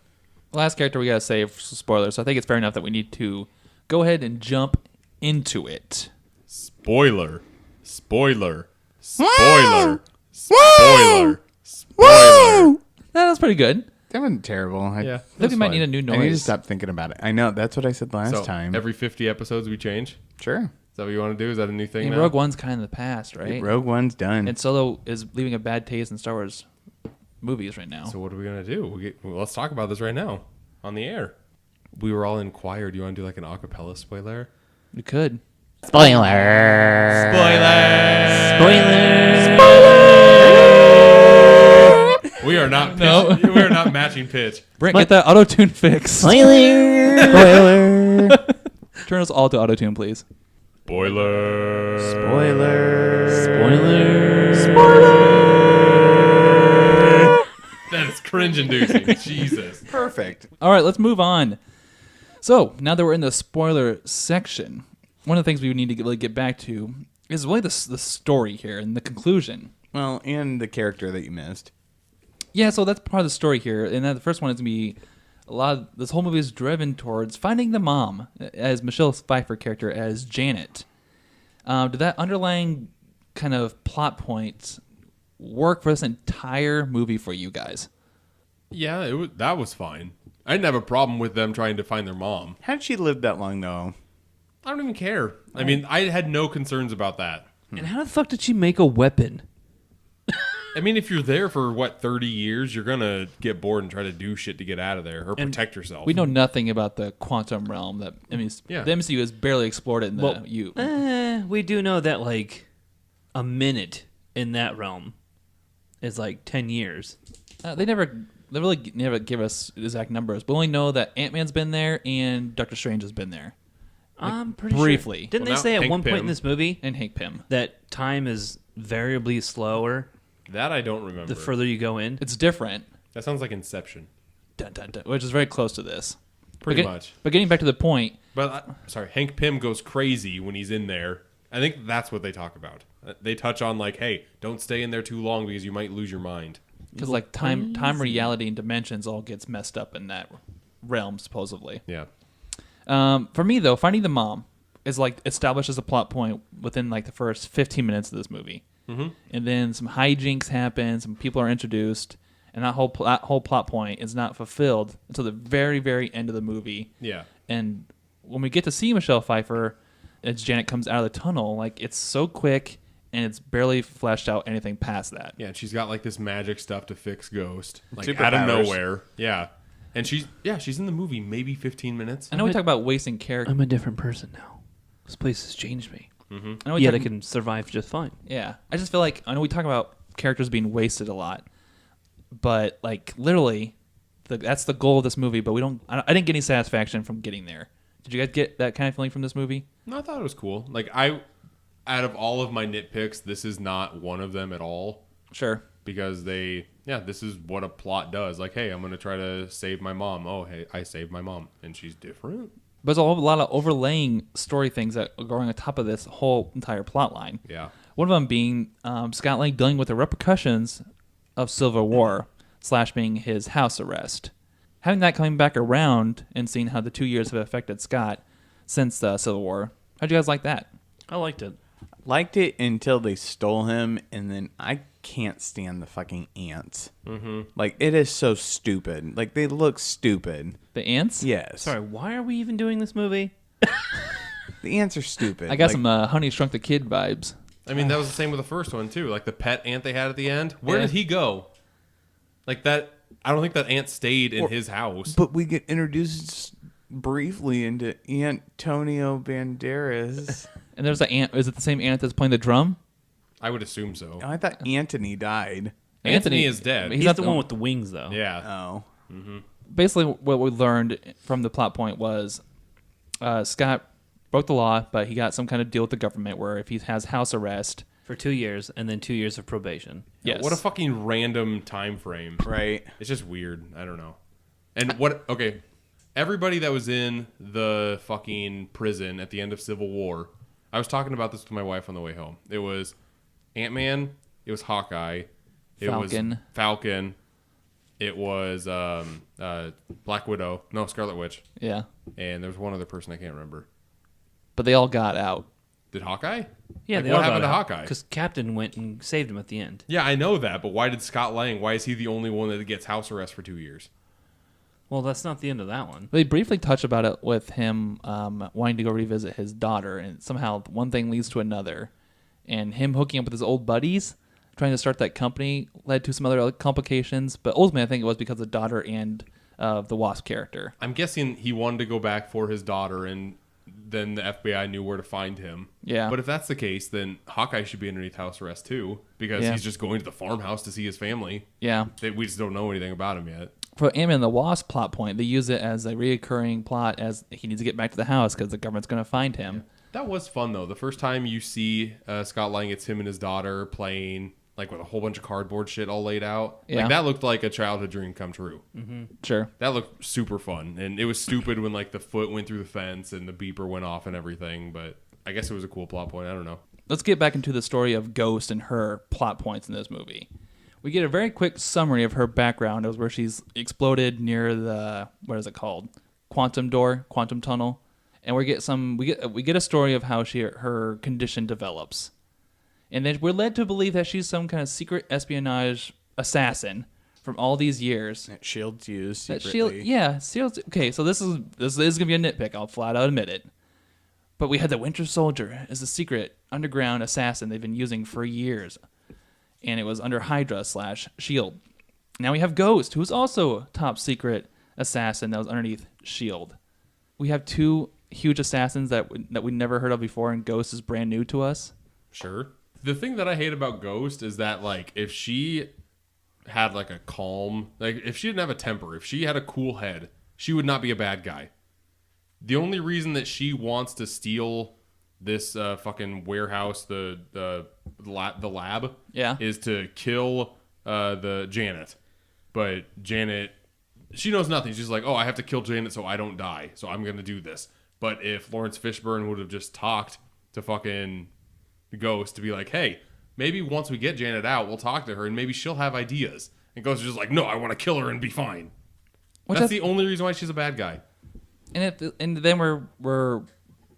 Last character we gotta save for spoilers, so I think it's fair enough that we need to go ahead and jump into it. Spoiler. Spoiler. Spoiler. Spoiler. Spoiler. That was pretty good. That wasn't terrible. Yeah. I think we might need a new I need to noise. stop thinking about it. I know. That's what I said last So time. every 50 episodes we change? Sure. that what you want to do? Is that a new I thing mean, now? Rogue One's kind of the past, right? Rogue One's done. And Solo is leaving a bad taste in Star Wars movies right now. So what are we going to do? Well, let's talk about this right now on the air. We were all inquired. Do you want to do like an acapella spoiler? We could. We are not we are not matching pitch. Brent, get that auto-tune fixed. Turn us all to auto-tune, please. Spoiler. That is cringe-inducing. Jesus. Perfect. All right, let's move on. So, now that we're in the spoiler section, one of the things we need to really get back to is really the story here and the conclusion. Well, and the character that you missed. Yeah, so that's part of the story here. And then the first one is going to be this whole movie is driven towards finding the mom, as Michelle Pfeiffer character as Janet. Did that underlying kind of plot point work for this entire movie for you guys? Yeah, that was fine. I didn't have a problem with them trying to find their mom. How did she live that long, though? I don't even care. I mean, I had no concerns about that. And how the fuck did she make a weapon? I mean, if you're there for, 30 years, you're going to get bored and try to do shit to get out of there or protect yourself. We know nothing about the quantum realm. The MCU has barely explored it in the U. We do know that, like, a minute in that realm is, like, 10 years. They really never give us exact numbers. We only know that Ant-Man's been there and Doctor Strange has been there. I'm pretty briefly. Sure. Didn't Well, they say now at Hank one point in Pym. this movie And Hank Pym. that time is variably slower That I don't remember. the further you go in? It's different. That sounds like Inception. Dun, dun, dun, which is very close to this. Pretty much. But getting back to the point, But, Hank Pym goes crazy when he's in there. I think that's what they talk about. They touch on, like, hey, don't stay in there too long because you might lose your mind. because like time, reality, and dimensions all gets messed up in that realm, supposedly. Yeah. For me, though, finding the mom is like established as a plot point within like the first 15 minutes of this movie. Mm-hmm. And then some hijinks happen, some people are introduced, and that whole plot point is not fulfilled until the very, very end of the movie. Yeah. And when we get to see Michelle Pfeiffer as Janet comes out of the tunnel, like it's so quick and it's barely fleshed out anything past that. Yeah, and she's got like this magic stuff to fix Ghost, like Superpowers. out of nowhere. Yeah, and she's in the movie maybe 15 minutes. I know we talk about wasting character. I'm a different person now. This place has changed me. I know we Yet talk- I can survive just fine. Yeah, I just feel like I know we talk about characters being wasted a lot, but like literally, that's the goal of this movie. But I didn't get any satisfaction from getting there. Did you guys get that kind of feeling from this movie? No, I thought it was cool. Like out of all of my nitpicks, this is not one of them at all Sure. because this is what a plot does. Like, hey, I'm gonna try to save my mom. Oh, hey, I saved my mom, and she's different. But there's a lot of overlaying story things that are going on top of this whole entire plot line. Yeah. One of them being Scott Lang dealing with the repercussions of Civil War / being his house arrest. Having that coming back around and seeing how the 2 years have affected Scott since the Civil War. How'd you guys like that? I liked it. Liked it until they stole him, and then I can't stand the fucking ants. Mm-hmm. Like, it is so stupid. Like, they look stupid. The ants? Yes. Sorry, why are we even doing this movie? The ants are stupid. I got Like, some Honey Shrunk the Kid vibes. I mean, that was the same with the first one too. Like the pet ant they had at the end. Where Yeah. did he go? Like that. I don't think that ant stayed in his house. But we get introduced briefly into Antonio Banderas. And there's an ant. Is it the same ant that's playing the drum? I would assume so. I thought Anthony died. Anthony is dead. He's not the one with the wings, though. Yeah. Oh. Basically, what we learned from the plot point was Scott broke the law, but he got some kind of deal with the government where if he has house arrest, For 2 years, and then 2 years of probation. yes. What a fucking random time frame. Right. It's just weird. I don't know. And okay. Everybody that was in the fucking prison at the end of Civil War, I was talking about this with my wife on the way home. It was Ant-Man, it was Hawkeye, it Falcon. was Falcon, it was Black Widow, no, Scarlet Witch, Yeah. and there was one other person I can't remember. But they all got out. Did Hawkeye? Yeah, Like, they what all happened got to out, Hawkeye? Because Captain went and saved him at the end. Yeah, I know that, but why did Scott Lang, why is he the only one that gets house arrest for 2 years? Well, that's not the end of that one. They briefly touch about it with him wanting to go revisit his daughter, and somehow one thing leads to another. And him hooking up with his old buddies, trying to start that company, led to some other complications. But ultimately, I think it was because of the daughter and the Wasp character. I'm guessing he wanted to go back for his daughter, and then the FBI knew where to find him. Yeah. But if that's the case, then Hawkeye should be underneath house arrest too, because Yeah. he's just going to the farmhouse to see his family. Yeah. We just don't know anything about him yet. For Ant-Man and the Wasp plot point, they use it as a reoccurring plot as he needs to get back to the house because the government's going to find him. That was fun though. The first time you see Scott Lang, it's him and his daughter playing like with a whole bunch of cardboard shit all laid out. Yeah. Like that looked like a childhood dream come true. Sure. That looked super fun, and it was stupid when like the foot went through the fence and the beeper went off and everything. But I guess it was a cool plot point. I don't know. Let's get back into the story of Ghost and her plot points in this movie. We get a very quick summary of her background. It was where she's exploded near the, what is it called? Quantum tunnel. And we get a story of how her condition develops. And then we're led to believe that she's some kind of secret espionage assassin from all these years. That Shield's used That secretly. Shield's okay. So this is gonna be a nitpick. I'll flat out admit it. But we had the Winter Soldier as a secret underground assassin they've been using for years, and it was under Hydra/Shield. Now we have Ghost, who's also a top secret assassin that was underneath Shield. We have two huge assassins that we never heard of before, and Ghost is brand new to us. Sure. The thing that I hate about Ghost is that like if she had like a calm, like if she didn't have a temper, if she had a cool head, she would not be a bad guy. The only reason that she wants to steal this fucking warehouse, the lab, Yeah. is to kill the Janet. But Janet, she knows nothing. She's like, oh, I have to kill Janet so I don't die. So I'm gonna do this. But if Lawrence Fishburne would have just talked to fucking Ghost to be like, hey, maybe once we get Janet out, we'll talk to her and maybe she'll have ideas. And Ghost is just like, no, I want to kill her and be fine. That's the only reason why she's a bad guy. And then we're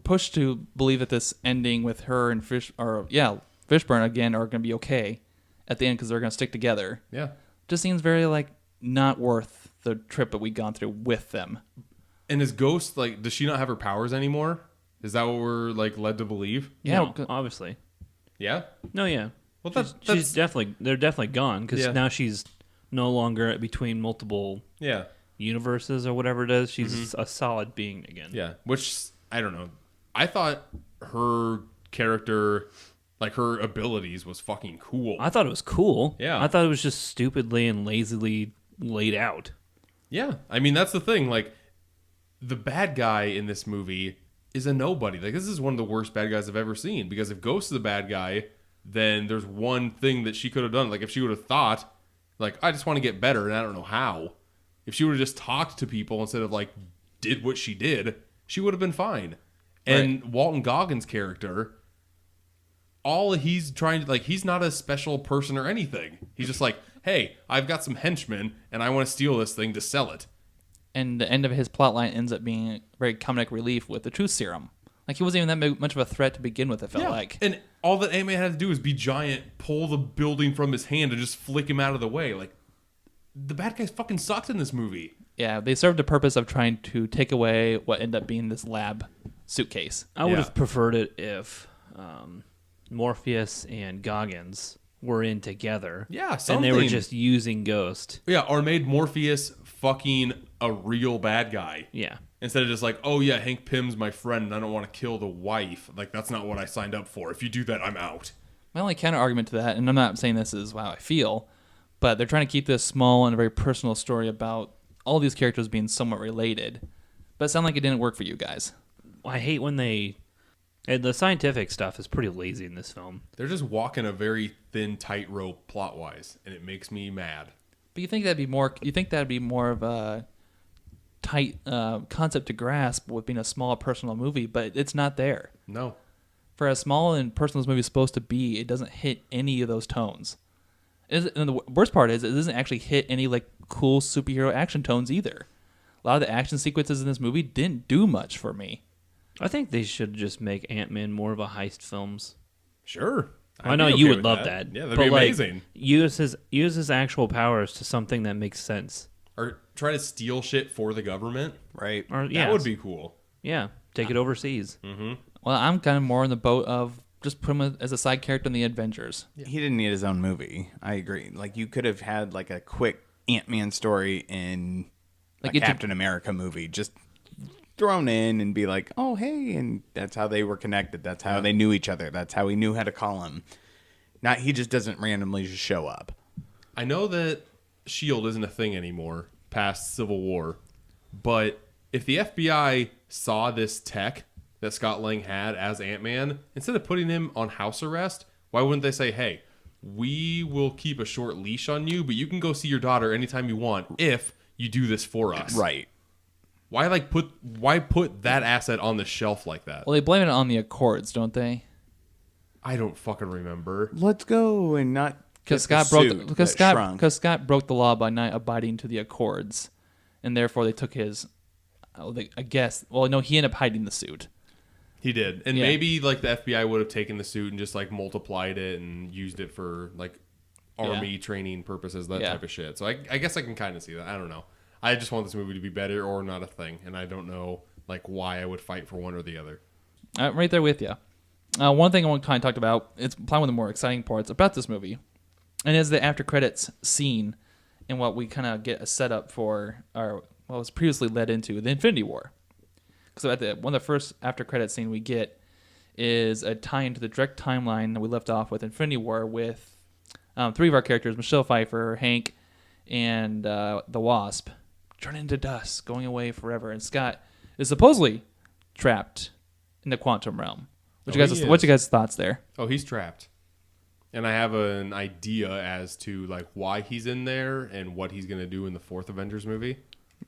pushed to believe that this ending with her and Fishburne again are going to be okay at the end because they're going to stick together. Yeah. Just seems very like not worth the trip that we've gone through with them. And is Ghost like? Does she not have her powers anymore? Is that what we're like led to believe? Yeah, No, obviously. Yeah. No, yeah. Well, She's definitely, they're definitely gone because Yeah. now she's no longer between multiple yeah. universes or whatever it is. She's a solid being again. Yeah. Which I don't know. I thought her character, like her abilities, was fucking cool. I thought it was cool. Yeah. I thought it was just stupidly and lazily laid out. Yeah. I mean, that's the thing. Like, the bad guy in this movie is a nobody. Like, this is one of the worst bad guys I've ever seen. Because if Ghost is a bad guy, then there's one thing that she could have done. Like, if she would have thought, like, I just want to get better and I don't know how. If she would have just talked to people instead of, like, did what she did, she would have been fine. And Walton Goggins' character, all he's trying to, like, he's not a special person or anything. He's just like, hey, I've got some henchmen and I want to steal this thing to sell it. And the end of his plotline ends up being very comedic relief with the truth serum. Like, he wasn't even that much of a threat to begin with, it felt like. And all that Ant-Man had to do is be giant, pull the building from his hand, and just flick him out of the way. Like, the bad guys fucking sucked in this movie. Yeah, they served the purpose of trying to take away what ended up being this lab suitcase. I would have preferred it if Morpheus and Goggins were in together. Yeah, and they were something. just using Ghost. Yeah, or made Morpheus fucking a real bad guy. Yeah. Instead of just like, oh yeah, Hank Pym's my friend and I don't want to kill the wife. Like, that's not what I signed up for. If you do that, I'm out. My only counter argument to that, and I'm not saying this is how I feel, but they're trying to keep this small and a very personal story about all these characters being somewhat related. But it sounded like it didn't work for you guys. I hate when and the scientific stuff is pretty lazy in this film. They're just walking a very thin tightrope plot-wise, and it makes me mad. But you think that'd be more of a tight concept to grasp with being a small personal movie, but it's not there. No. For as small and personal as the movie is supposed to be, it doesn't hit any of those tones. And the worst part is it doesn't actually hit any like cool superhero action tones either. A lot of the action sequences in this movie didn't do much for me. I think they should just make Ant-Man more of a heist films. Sure. I know you would love that. Yeah, that'd but be like, amazing. use his actual powers to something that makes sense. or try to steal shit for the government. Right. Or, That would be cool. Yeah, take it overseas. Well, I'm kind of more in the boat of just put him as a side character in the Avengers. He didn't need his own movie. I agree. Like, you could have had like a quick Ant-Man story in Like, a it Captain America movie, just thrown in and be like, oh, hey, and that's how they were connected. That's how they knew each other. That's how he knew how to call him. Not he just doesn't randomly just show up. I know that S.H.I.E.L.D. isn't a thing anymore past Civil War, but if the FBI saw this tech that Scott Lang had as Ant-Man, instead of putting him on house arrest, why wouldn't they say, hey, we will keep a short leash on you, but you can go see your daughter anytime you want if you do this for us. Right. Why put that asset on the shelf like that? Well, they blame it on the Accords, don't they? I don't fucking remember. Let's go and not Because get the Scott suit broke that shrunk. Scott broke the law by not abiding to the Accords, and therefore they took his. I guess. Well, no, he ended up hiding the suit. He did. And Yeah. maybe like the FBI would have taken the suit and just like multiplied it and used it for like army training purposes, that type of shit. So I guess I can kind of see that. I don't know. I just want this movie to be better or not a thing, and I don't know like why I would fight for one or the other. I'm right there with you. One thing I want to kind of talk about, it's probably one of the more exciting parts about this movie, and is the after credits scene and what we kind of get a setup for, or what was previously led into the Infinity War. Because one of the first after credits scene we get is a tie into the direct timeline that we left off with Infinity War with three of our characters, Michelle Pfeiffer, Hank, and the Wasp, turning into dust, going away forever. And Scott is supposedly trapped in the quantum realm. What's your guys' thoughts there? Oh, he's trapped. And I have an idea as to like why he's in there and what he's going to do in the fourth Avengers movie.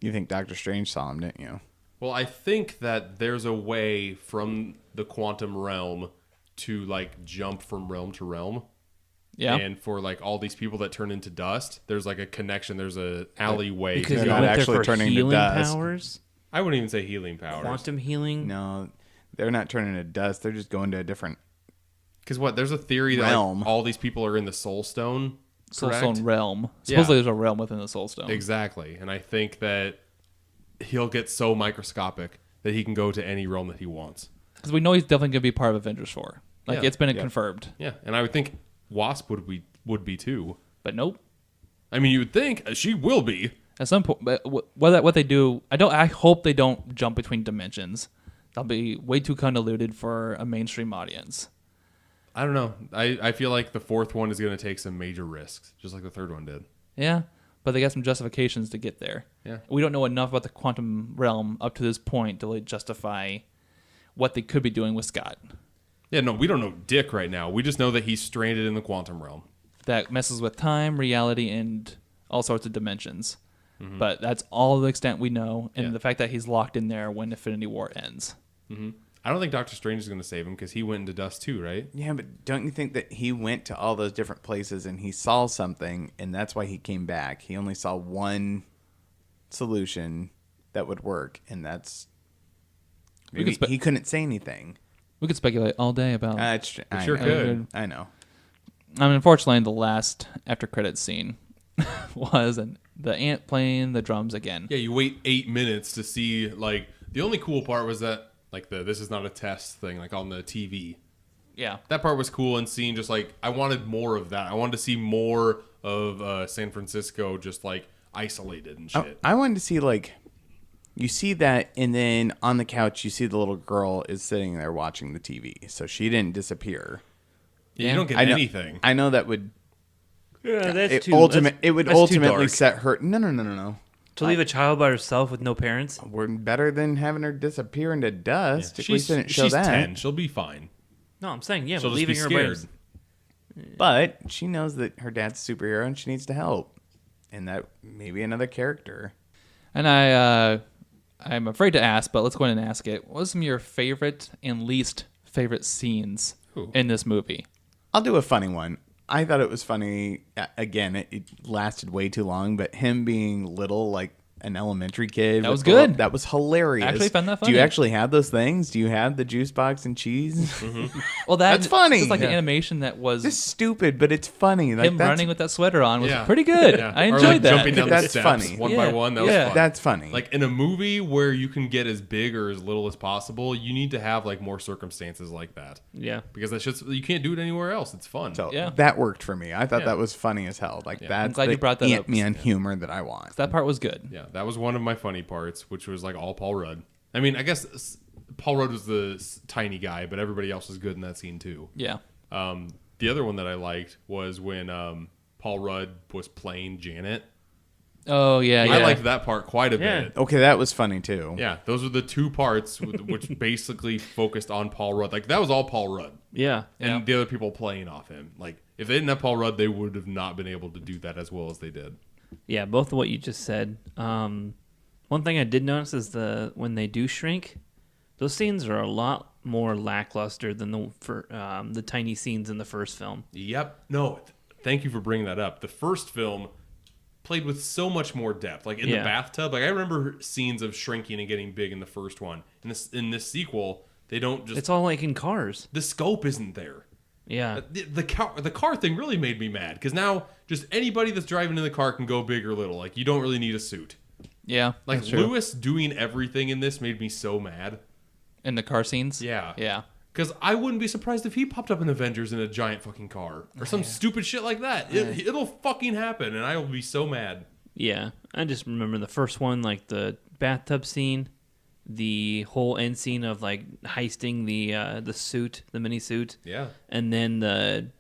You think Doctor Strange saw him, didn't you? Well, I think that there's a way from the quantum realm to like jump from realm to realm. Yeah. And for like all these people that turn into dust, there's like a connection. There's a alleyway. Because They're you not went there actually for turning to healing dust. powers, I wouldn't even say healing powers. quantum healing. No, they're not turning to dust. They're just going to a different Because what? There's a theory that realm. like, all these people are in the Soul Stone. Soul correct? Stone realm. Yeah. Supposedly there's a realm within the Soul Stone. Exactly. And I think that he'll get so microscopic that he can go to any realm that he wants. Because we know he's definitely going to be part of Avengers 4. Like, Yeah. it's been confirmed. Yeah. And I would think Wasp would be too. But nope. I mean, you would think she will be. At some point, but what they do, I hope they don't jump between dimensions. That'll be way too convoluted for a mainstream audience. I don't know. I feel like the fourth one is going to take some major risks, just like the third one did. Yeah, but they got some justifications to get there. Yeah. We don't know enough about the quantum realm up to this point to like justify what they could be doing with Scott. Yeah, no, we don't know dick right now. We just know that he's stranded in the quantum realm. That messes with time, reality, and all sorts of dimensions. But that's all the extent we know, and the fact that he's locked in there when Infinity War ends. I don't think Doctor Strange is going to save him because he went into dust too, right? Yeah, but don't you think that he went to all those different places and he saw something, and that's why he came back? He only saw one solution that would work, and that's maybe he couldn't say anything. We could speculate all day about. I sure know. could. I know. I mean, unfortunately, the last after credits scene was the ant playing the drums again. Yeah, you wait 8 minutes to see, like, the only cool part was that, like, this is not a test thing, like, on the TV. Yeah. That part was cool, and seeing just, like, I wanted more of that. I wanted to see more of San Francisco just, like, isolated and shit. I wanted to see, like, you see that, and then on the couch, you see the little girl is sitting there watching the TV. So she didn't disappear. Yeah, you don't get I know, anything. I know that would... Yeah, that's It, too. it would that's too ultimately dark. set her... No. To leave a child by herself with no parents. We're better than having her disappear into dust. At least didn't show she's that. 10. She'll be fine. No, I'm saying yeah, She'll but just be leaving her by scared. But she knows that her dad's a superhero and she needs to help. And that maybe another character. And I'm afraid to ask, but let's go ahead and ask it. What are some of your favorite and least favorite scenes in this movie? I'll do a funny one. I thought it was funny. Again, it lasted way too long, but him being little, like an elementary kid. That was with good. That was hilarious. Actually found that Do you funny. actually have those things? Do you have the juice box and cheese? Well, That's funny. Just like the Yeah. animation that was It's stupid, but it's funny. Like, him running with that sweater on was Yeah. pretty good. Yeah. I Or, enjoyed like, that. jumping down the That's steps funny. one Yeah. by one. That was Yeah. fun. That's funny. Like in a movie where you can get as big or as little as possible, you need to have like more circumstances like that. Yeah. Because that's just you can't do it anywhere else. It's fun. So Yeah. that worked for me. I thought Yeah. that was funny as hell. Like that's glad the you brought that up. Ant-Man humor that I want. That part was good. Yeah, that was one of my funny parts, which was like all Paul Rudd. I mean, I guess Paul Rudd was the tiny guy, but everybody else was good in that scene too. Yeah. The other one that I liked was when Paul Rudd was playing Janet. Oh yeah. I yeah. liked that part quite a Yeah. bit. Okay, that was funny too. Yeah, those are the two parts which basically focused on Paul Rudd. Like that was all Paul Rudd, Yeah. and the other people playing off him. Like if they didn't have Paul Rudd, they would have not been able to do that as well as they did. Yeah, both of what you just said. One thing I did notice is when they do shrink, those scenes are a lot more lackluster than the tiny scenes in the first film. Yep. No, thank you for bringing that up. The first film played with so much more depth. Like in the Yeah. bathtub, like I remember scenes of shrinking and getting big in the first one. In this sequel, they don't just It's all like in cars. the scope isn't there. Yeah. The car thing really made me mad because now just anybody that's driving in the car can go big or little. Like you don't really need a suit. Yeah. Like that's true. Lewis doing everything in this made me so mad. in the car scenes. Yeah. Yeah. Because I wouldn't be surprised if he popped up in Avengers in a giant fucking car or some stupid shit like that. It'll fucking happen, and I will be so mad. Yeah. I just remember the first one, like the bathtub scene, the whole end scene of like heisting the suit, the mini suit, Yeah. and then the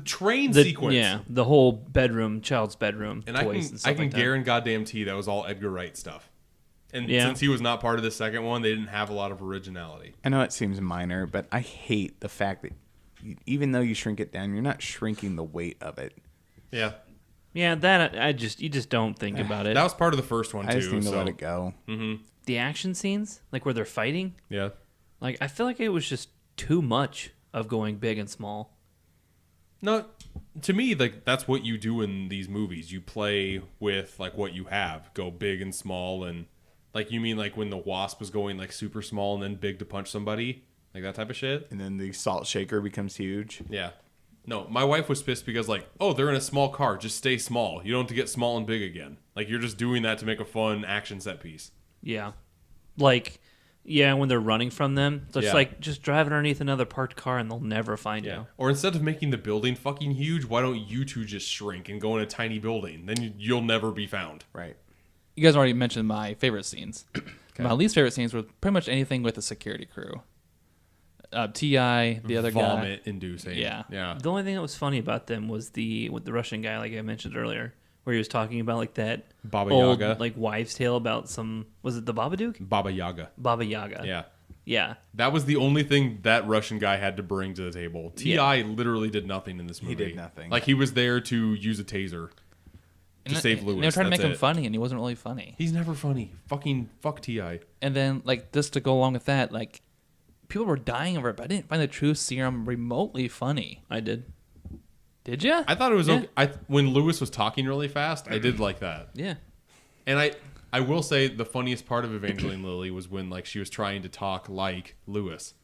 train sequence. Yeah, the whole bedroom, child's bedroom, And toys and stuff I can like that. guarantee goddamn T that was all Edgar Wright stuff. And Yeah. since he was not part of the second one, they didn't have a lot of originality. I know it seems minor, but I hate the fact that even though you shrink it down, you're not shrinking the weight of it. Yeah. Yeah, that you just don't think about it. That was part of the first one, too. I just need to so. let it go. The action scenes, like where they're fighting, Yeah. like I feel like it was just too much of going big and small. No, to me, like that's what you do in these movies. You play with like what you have, go big and small, and like you mean like when the Wasp was going like super small and then big to punch somebody, like that type of shit. And then the salt shaker becomes huge. Yeah. No, my wife was pissed because like, oh, they're in a small car, just stay small. You don't have to get small and big again. Like you're just doing that to make a fun action set piece. Yeah, like when they're running from them, so it's Yeah. like just drive underneath another parked car and they'll never find Yeah. you. Or instead of making the building fucking huge, why don't you two just shrink and go in a tiny building? Then you'll never be found. Right. You guys already mentioned my favorite scenes. My least favorite scenes were pretty much anything with the security crew. T.I., the other guy. Vomit inducing. Yeah. Yeah. The only thing that was funny about them was with the Russian guy, like I mentioned earlier, where he was talking about like that Baba old Yaga. like wives' tale about was it the Babadook? Baba Yaga. Baba Yaga. Yeah. Yeah. That was the only thing that Russian guy had to bring to the table. T.I. literally did nothing in this movie. did nothing. Like he was there to use a taser to save Lewis. And they were trying to That's make him it. funny, and he wasn't really funny. He's never funny. Fucking fuck T.I. And then, like, just to go along with that, like, people were dying over it, but I didn't find the Truth Serum remotely funny. I did. Did you? I thought it was Yeah. okay. When Lewis was talking really fast, I did like that. Yeah. And I will say the funniest part of Evangeline Lilly was when like she was trying to talk like Lewis.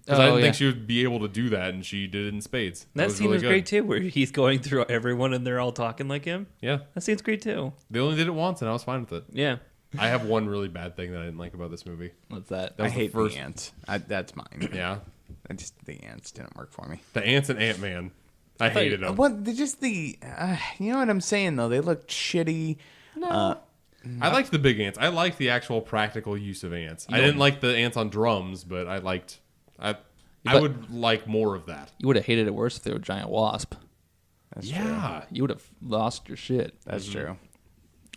Because I didn't think she would be able to do that, and she did it in spades. That scene really was good. great too, where he's going through everyone and they're all talking like him. Yeah. That scene's great too. They only did it once, and I was fine with it. Yeah. I have one really bad thing that I didn't like about this movie. What's that? That I was hate first. the ants. That's mine. Yeah. The ants didn't work for me. The ants and Ant-Man. I hated them. What? They just you know what I'm saying though. They look shitty. I liked the big ants. I liked the actual practical use of ants. I didn't like the ants on drums, but I liked. I would like more of that. You would have hated it worse if they were a giant wasp. That's Yeah. You would have lost your shit. That's true.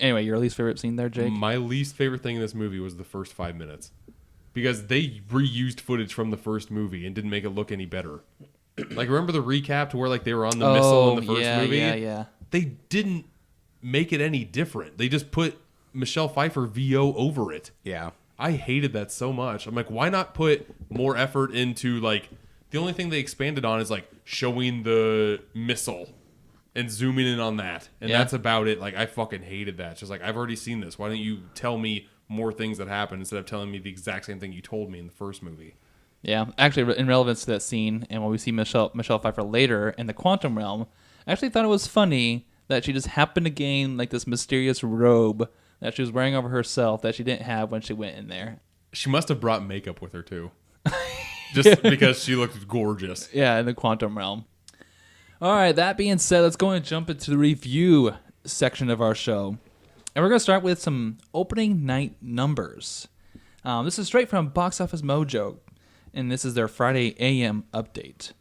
Anyway, your least favorite scene there, Jake? My least favorite thing in this movie was the first 5 minutes. Because they reused footage from the first movie and didn't make it look any better. Like, remember the recap to where like they were on the missile in the first movie? Yeah. They didn't make it any different. They just put Michelle Pfeiffer VO over it. Yeah. I hated that so much. I'm like, why not put more effort into like the only thing they expanded on is like showing the missile and zooming in on that. And Yeah. that's about it. Like, I fucking hated that. It's just like, I've already seen this. Why don't you tell me more things that happened instead of telling me the exact same thing you told me in the first movie? Yeah, actually, in relevance to that scene, and when we see Michelle Pfeiffer later in the quantum realm, I actually thought it was funny that she just happened to gain like this mysterious robe that she was wearing over herself that she didn't have when she went in there. She must have brought makeup with her, too. Just because she looked gorgeous. Yeah, in the quantum realm. All right, that being said, let's go and jump into the review section of our show. And we're going to start with some opening night numbers. This is straight from Box Office Mojo, and this is their Friday AM update.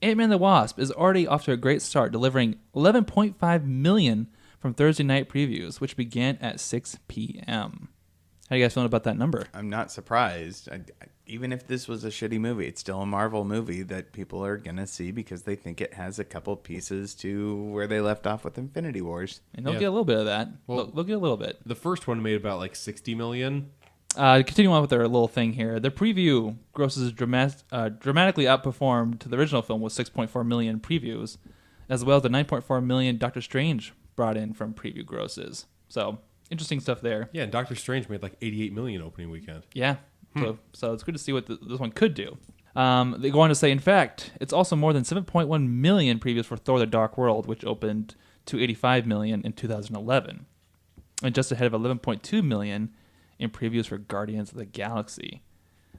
Ant-Man and the Wasp is already off to a great start, delivering 11.5 million from Thursday night previews, which began at 6 p.m. How do you guys feeling about that number? I'm not surprised. Even if this was a shitty movie, it's still a Marvel movie that people are going to see because they think it has a couple pieces to where they left off with Infinity Wars. And they'll Yeah. get a little bit of that. Well, They'll get a little bit. The first one made about like 60 million. Continuing on with their little thing here, the preview grosses dramatically outperformed the original film with 6.4 million previews, as well as the 9.4 million Doctor Strange brought in from preview grosses. So, interesting stuff there. Yeah, and Doctor Strange made like 88 million opening weekend. Yeah. So it's good to see what this one could do. They go on to say, in fact, it's also more than 7.1 million previews for Thor: The Dark World, which opened to 85 million in 2011, and just ahead of 11.2 million in previews for Guardians of the Galaxy,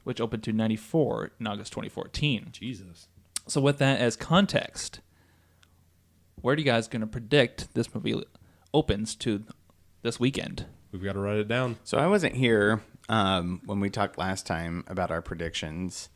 which opened to 94 in August 2014. Jesus. So with that as context, where are you guys going to predict this movie opens to this weekend? We've got to write it down. So I wasn't here when we talked last time about our predictions.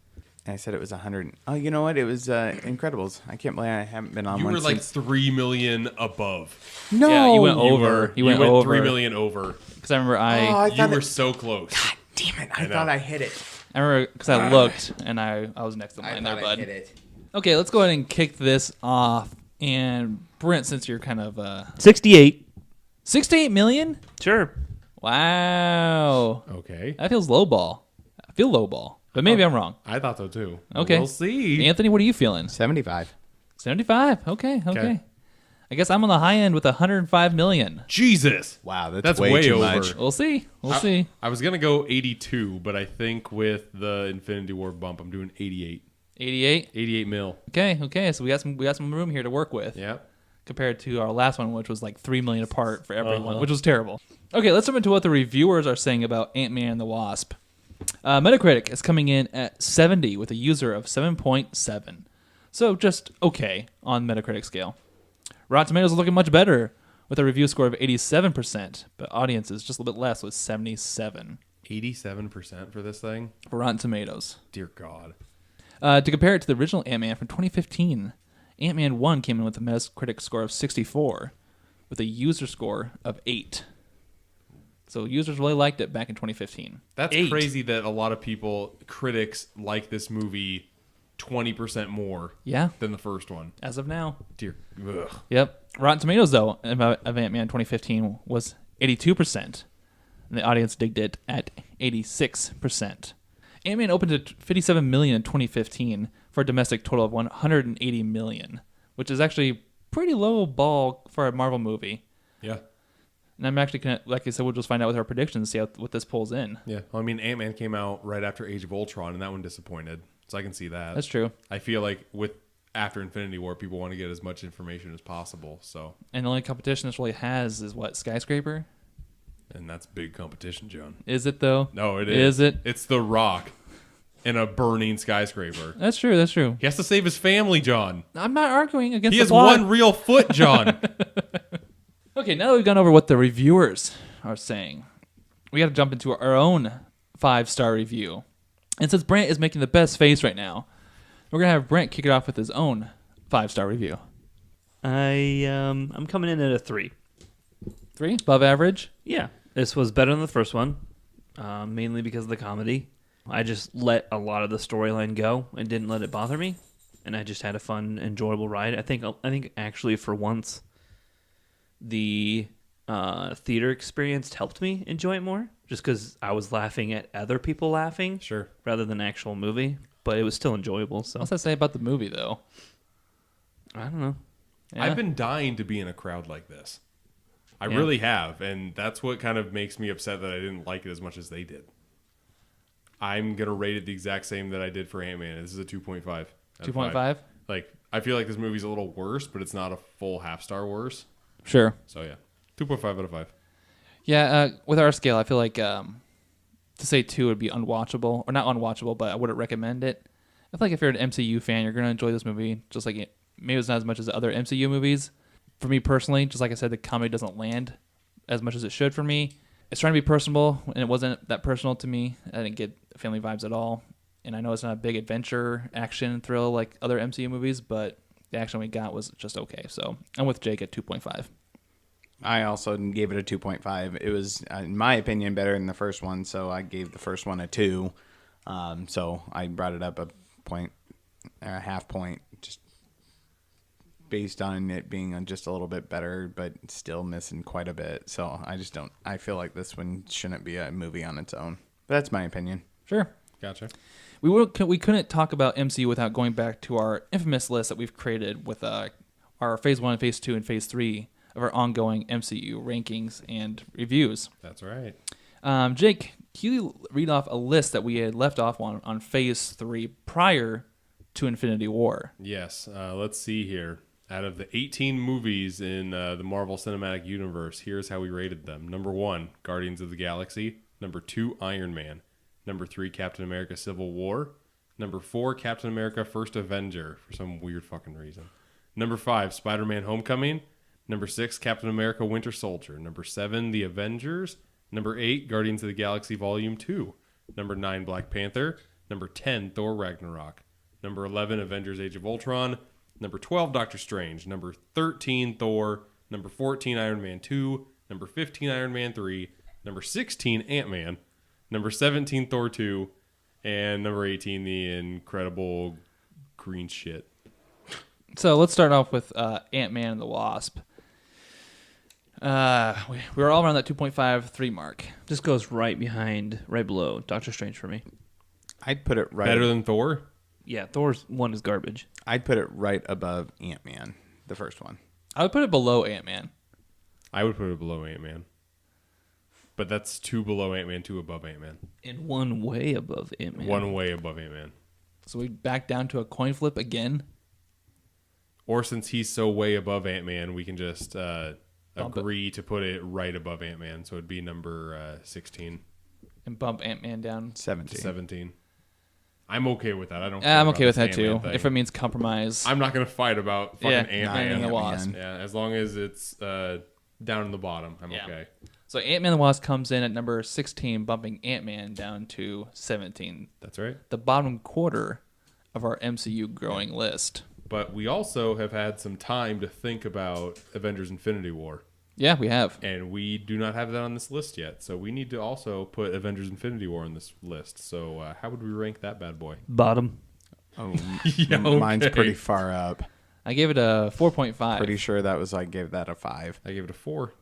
And I said it was 100. Oh, you know what? It was Incredibles. I can't believe I haven't been on You one were like since. 3 million above. No, Yeah, you went over. You went went over. 3 million over. Because I remember I You thought were it- so close. God damn it! I know. thought I hit it. because I looked and I was next to I mine thought there, I bud. hit it. Okay, let's go ahead and kick this off. And Brent, since you're kind of 68. 68 million? Sure. Wow. Okay. That feels lowball. I feel lowball, but maybe I'm wrong. I thought so too. Okay. We'll see. Anthony, what are you feeling? 75. 75. Okay. Okay. I guess I'm on the high end with 105 million. Jesus. Wow, That's way way too over. much. We'll see. We'll see. I was going to go 82, but I think with the Infinity War bump, I'm doing 88. 88. 88 mil. Okay. So we got some room here to work with. Yeah. Compared to our last one, which was like 3 million apart for everyone, which was terrible. Okay, let's jump into what the reviewers are saying about Ant-Man and the Wasp. Metacritic is coming in at 70 with a user of 7.7. So just okay on Metacritic scale. Rotten Tomatoes is looking much better with a review score of 87%, but audience is just a little bit less with 77 87% for this thing? for Rotten Tomatoes. Dear God. To compare it to the original Ant-Man from 2015, Ant-Man 1 came in with a Metacritic score of 64 with a user score of 8. So users really liked it back in 2015. That's 8. crazy that a lot of people, critics, like this movie 20% more Yeah, than the first one. as of now. Dear. Ugh. Yep. Rotten Tomatoes, though, of Ant-Man 2015 was 82%. And the audience digged it at 86%. Ant-Man opened at 57 million in 2015 for a domestic total of 180 million, which is actually pretty low ball for a Marvel movie. Yeah. And I'm actually gonna, like I said, we'll just find out with our predictions, see what this pulls in. Yeah. Well, I mean, Ant-Man came out right after Age of Ultron, and that one disappointed. So I can see that. That's true. I feel like after Infinity War, people want to get as much information as possible. So, And the only competition this really has is what, Skyscraper? and that's big competition, John. Is it though? No, it is. Is it? It's The Rock in a burning skyscraper. That's true. That's true. He has to save his family, John. I'm not arguing against He the has plot. one real foot, John. Okay, now that we've gone over what the reviewers are saying, we got to jump into our own 5-star review. And since Brent is making the best face right now, we're gonna have Brent kick it off with his own 5-star review. I'm coming in at a 3. 3, above average. Yeah, this was better than the first one, mainly because of the comedy. I just let a lot of the storyline go and didn't let it bother me, and I just had a fun, enjoyable ride. I think actually for once, the theater experience helped me enjoy it more, just because I was laughing at other people laughing, Sure. rather than actual movie. But it was still enjoyable. So What's that say about the movie, though? I don't know. Yeah. I've been dying to be in a crowd like this. I really have, and that's what kind of makes me upset that I didn't like it as much as they did. I'm gonna rate it the exact same that I did for Ant-Man. This is a 2.5. 2.5? Like, I feel like this movie's a little worse, but it's not a full half star worse. Sure. So yeah, 2.5 out of 5. Yeah, with our scale, I feel like to say 2 would be unwatchable, or not unwatchable, but I wouldn't recommend it. I feel like if you're an MCU fan, you're gonna enjoy this movie. Just like maybe it's not as much as the other MCU movies. For me personally, just like I said, the comedy doesn't land as much as it should for me. It's trying to be personable, and it wasn't that personal to me. I didn't get family vibes at all. And I know it's not a big adventure, action, thrill like other MCU movies, but the action we got was just okay. So I'm with Jake at 2.5. I also gave it a 2.5. It was, in my opinion, better than the first one, so I gave the first one a 2. So I brought it up a half point, just based on it being just a little bit better, but still missing quite a bit. So I feel like this one shouldn't be a movie on its own. But that's my opinion. Sure. Gotcha. We couldn't talk about MCU without going back to our infamous list that we've created with our Phase 1, Phase 2, and Phase 3 of our ongoing MCU rankings and reviews. That's right. Jake, can you read off a list that we had left off on Phase 3 prior to Infinity War? Yes. Let's see here. Out of the 18 movies in the Marvel Cinematic Universe, here's how we rated them. Number 1, Guardians of the Galaxy. Number 2, Iron Man. Number 3, Captain America Civil War. Number 4, Captain America First Avenger, for some weird fucking reason. Number 5, Spider-Man Homecoming. Number 6, Captain America Winter Soldier. Number 7, The Avengers. Number 8, Guardians of the Galaxy Volume 2. Number 9, Black Panther. Number 10, Thor Ragnarok. Number 11, Avengers Age of Ultron. Number 12, Doctor Strange. Number 13, Thor. Number 14, Iron Man 2. Number 15, Iron Man 3. Number 16, Ant-Man. Number 17, Thor 2. And number 18, the incredible green shit. So let's start off with Ant-Man and the Wasp. We were all around that 2.53 mark. This goes right below Doctor Strange for me. I'd put it right. Better than Thor? Yeah, Thor's one is garbage. I'd put it right above Ant-Man, the first one. I would put it below Ant-Man. I would put it below Ant-Man. But that's 2 below Ant-Man, 2 above Ant-Man. And one way above Ant-Man. 1 way above Ant-Man. So we back down to a coin flip again. Or since he's so way above Ant-Man, we can just agree to put it right above Ant-Man. So it'd be number 16. And bump Ant-Man down. 17. I'm okay with that. I don't. I'm care okay about with this that too. Ant-Man thing. If it means compromise. I'm not gonna fight about fucking Ant-Man and the Wasp. Yeah, as long as it's down in the bottom, I'm okay. So Ant-Man and the Wasp comes in at number 16, bumping Ant-Man down to 17. That's right. The bottom quarter of our MCU growing list. But we also have had some time to think about Avengers Infinity War. Yeah, we have. And we do not have that on this list yet. So we need to also put Avengers Infinity War on this list. So how would we rank that bad boy? Bottom. Oh, Yeah, mine's okay. pretty far up. I gave it a 4.5. Pretty sure that was, I gave that a 5. I gave it a 4.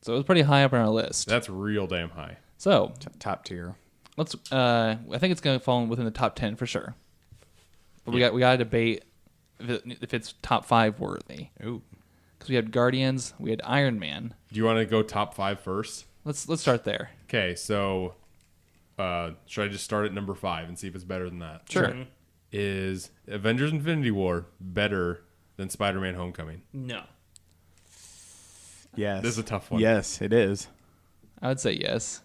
So it was pretty high up on our list. That's real damn high. So Top tier. let's. I think it's going to fall within the top 10 for sure. But we got to debate if it's top 5 worthy. Ooh. Because we had Guardians, we had Iron Man. Do you want to go top 5 first? Let's start there. Okay, so should I just start at number 5 and see if it's better than that? Sure. Is Avengers Infinity War better than Spider-Man Homecoming? No. Yes. This is a tough one. Yes, it is. I would say yes.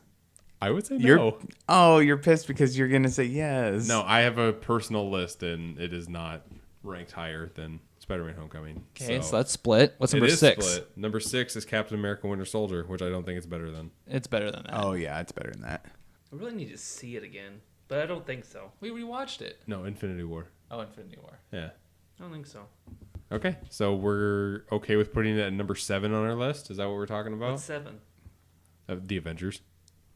I would say no. You're pissed because you're going to say yes. No, I have a personal list, and it is not ranked higher than Spider-Man Homecoming. Okay, so that's split. What's number it is 6? Split. Number 6 is Captain America Winter Soldier, which I don't think it's better than. It's better than that. Oh, yeah, it's better than that. I really need to see it again, but I don't think so. We rewatched it. No, Infinity War. Oh, Infinity War. Yeah. I don't think so. Okay, so we're okay with putting it at number 7 on our list? Is that what we're talking about? What's 7? The Avengers.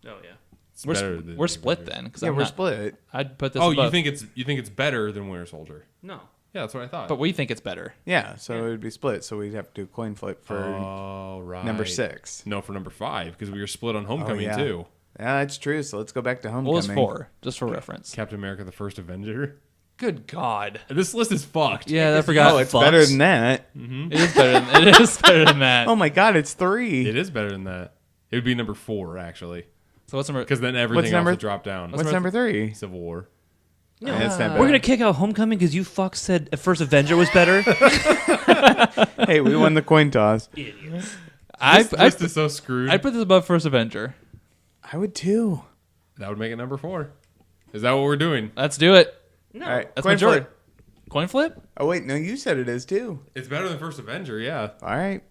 Oh, yeah. It's better than We're the split Avengers. then. 'Cause Yeah, I'm we're not- split. I'd put this Oh, above. you think it's better than Winter Soldier? No. Yeah, that's what I thought. But we think it's better. Yeah, so it would be split. So we'd have to do a coin flip for right. number 6. No, for number 5 because we were split on Homecoming yeah. too. Yeah, that's true. So let's go back to What Homecoming. was 4? Just for reference. Captain America: The First Avenger. Good God. This list is fucked. Yeah, I forgot. Oh, it's better than that. It is better than that. Oh my God, it's 3. It is better than that. It would be number 4 actually, So what's number? because then everything else would drop down. What's number 3? Civil War. Yeah, it's not We're bad. gonna kick out Homecoming because you fucks said First Avenger was better. Hey, we won the coin toss. I'd List is so screwed. put this above First Avenger. I would too. That would make it number 4. Is that what we're doing? Let's do it. All right, That's coin majority. flip. Coin flip? Oh wait, no, you said it is too. It's better than First Avenger, yeah. All right,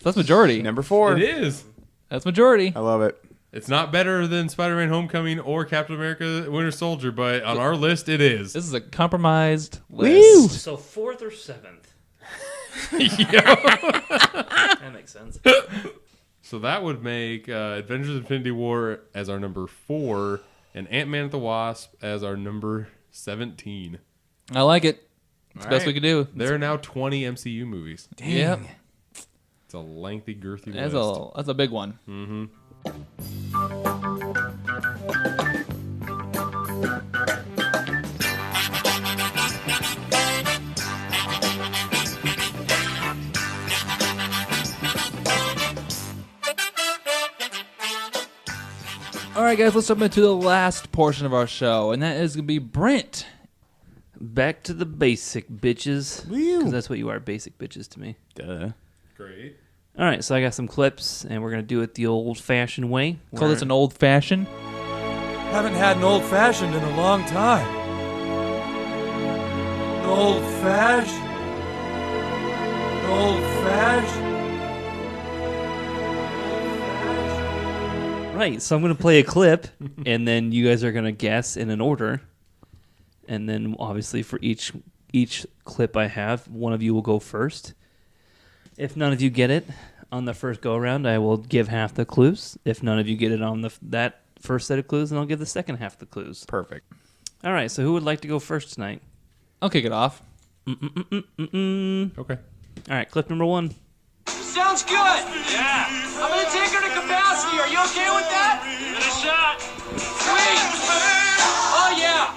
That's majority. number 4. It is. That's majority. I love it. It's not better than Spider-Man Homecoming or Captain America Winter Soldier, but on our list, it is. This is a compromised list. So 4th or 7th? That makes sense. So that would make Avengers Infinity War as our number 4 and Ant-Man and the Wasp as our number 17. I like it. It's the best right. we could do. There are now 20 MCU movies. Yep. It's a lengthy, girthy That's list. a big one. All right, guys, let's jump into the last portion of our show, and that is going to be Brent. Back to the basic bitches. Woo. Because that's what you are, basic bitches to me. Duh. Great. All right, so I got some clips, and we're going to do it the old-fashioned way. Call this an old fashioned. Haven't had an old fashioned in a long time. An old fashioned. An old fashioned. Right, so I'm going to play a clip, and then you guys are going to guess in an order. And then, obviously, for each clip I have, one of you will go first. If none of you get it on the first go-around, I will give half the clues. If none of you get it on that first set of clues, then I'll give the second half the clues. Perfect. All right, so who would like to go first tonight? I'll kick it off. Okay. All right, clip number 1. Sounds good. Yeah. I'm gonna take her to capacity. Are you okay with that? Give it a shot. Sweet. Oh yeah.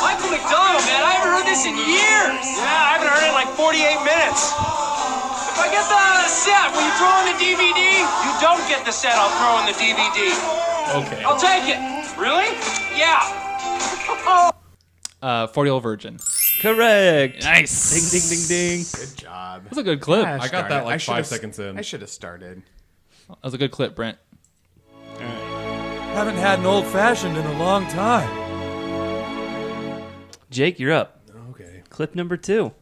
Michael McDonald, man. I haven't heard this in years. Yeah, I haven't heard it in like 48 minutes. If I get the set, will you throw in the DVD? You don't get the set, I'll throw in the DVD. Okay. I'll take it. Really? Yeah. 40-Year-Old Virgin. Correct. Nice. Ding, ding, ding, ding. Good job. That's a good clip. Yeah, I got that like 5 seconds in. I should have started. That was a good clip, Brent. Haven't had an old fashioned in a long time. Jake, you're up. Okay. Clip number 2.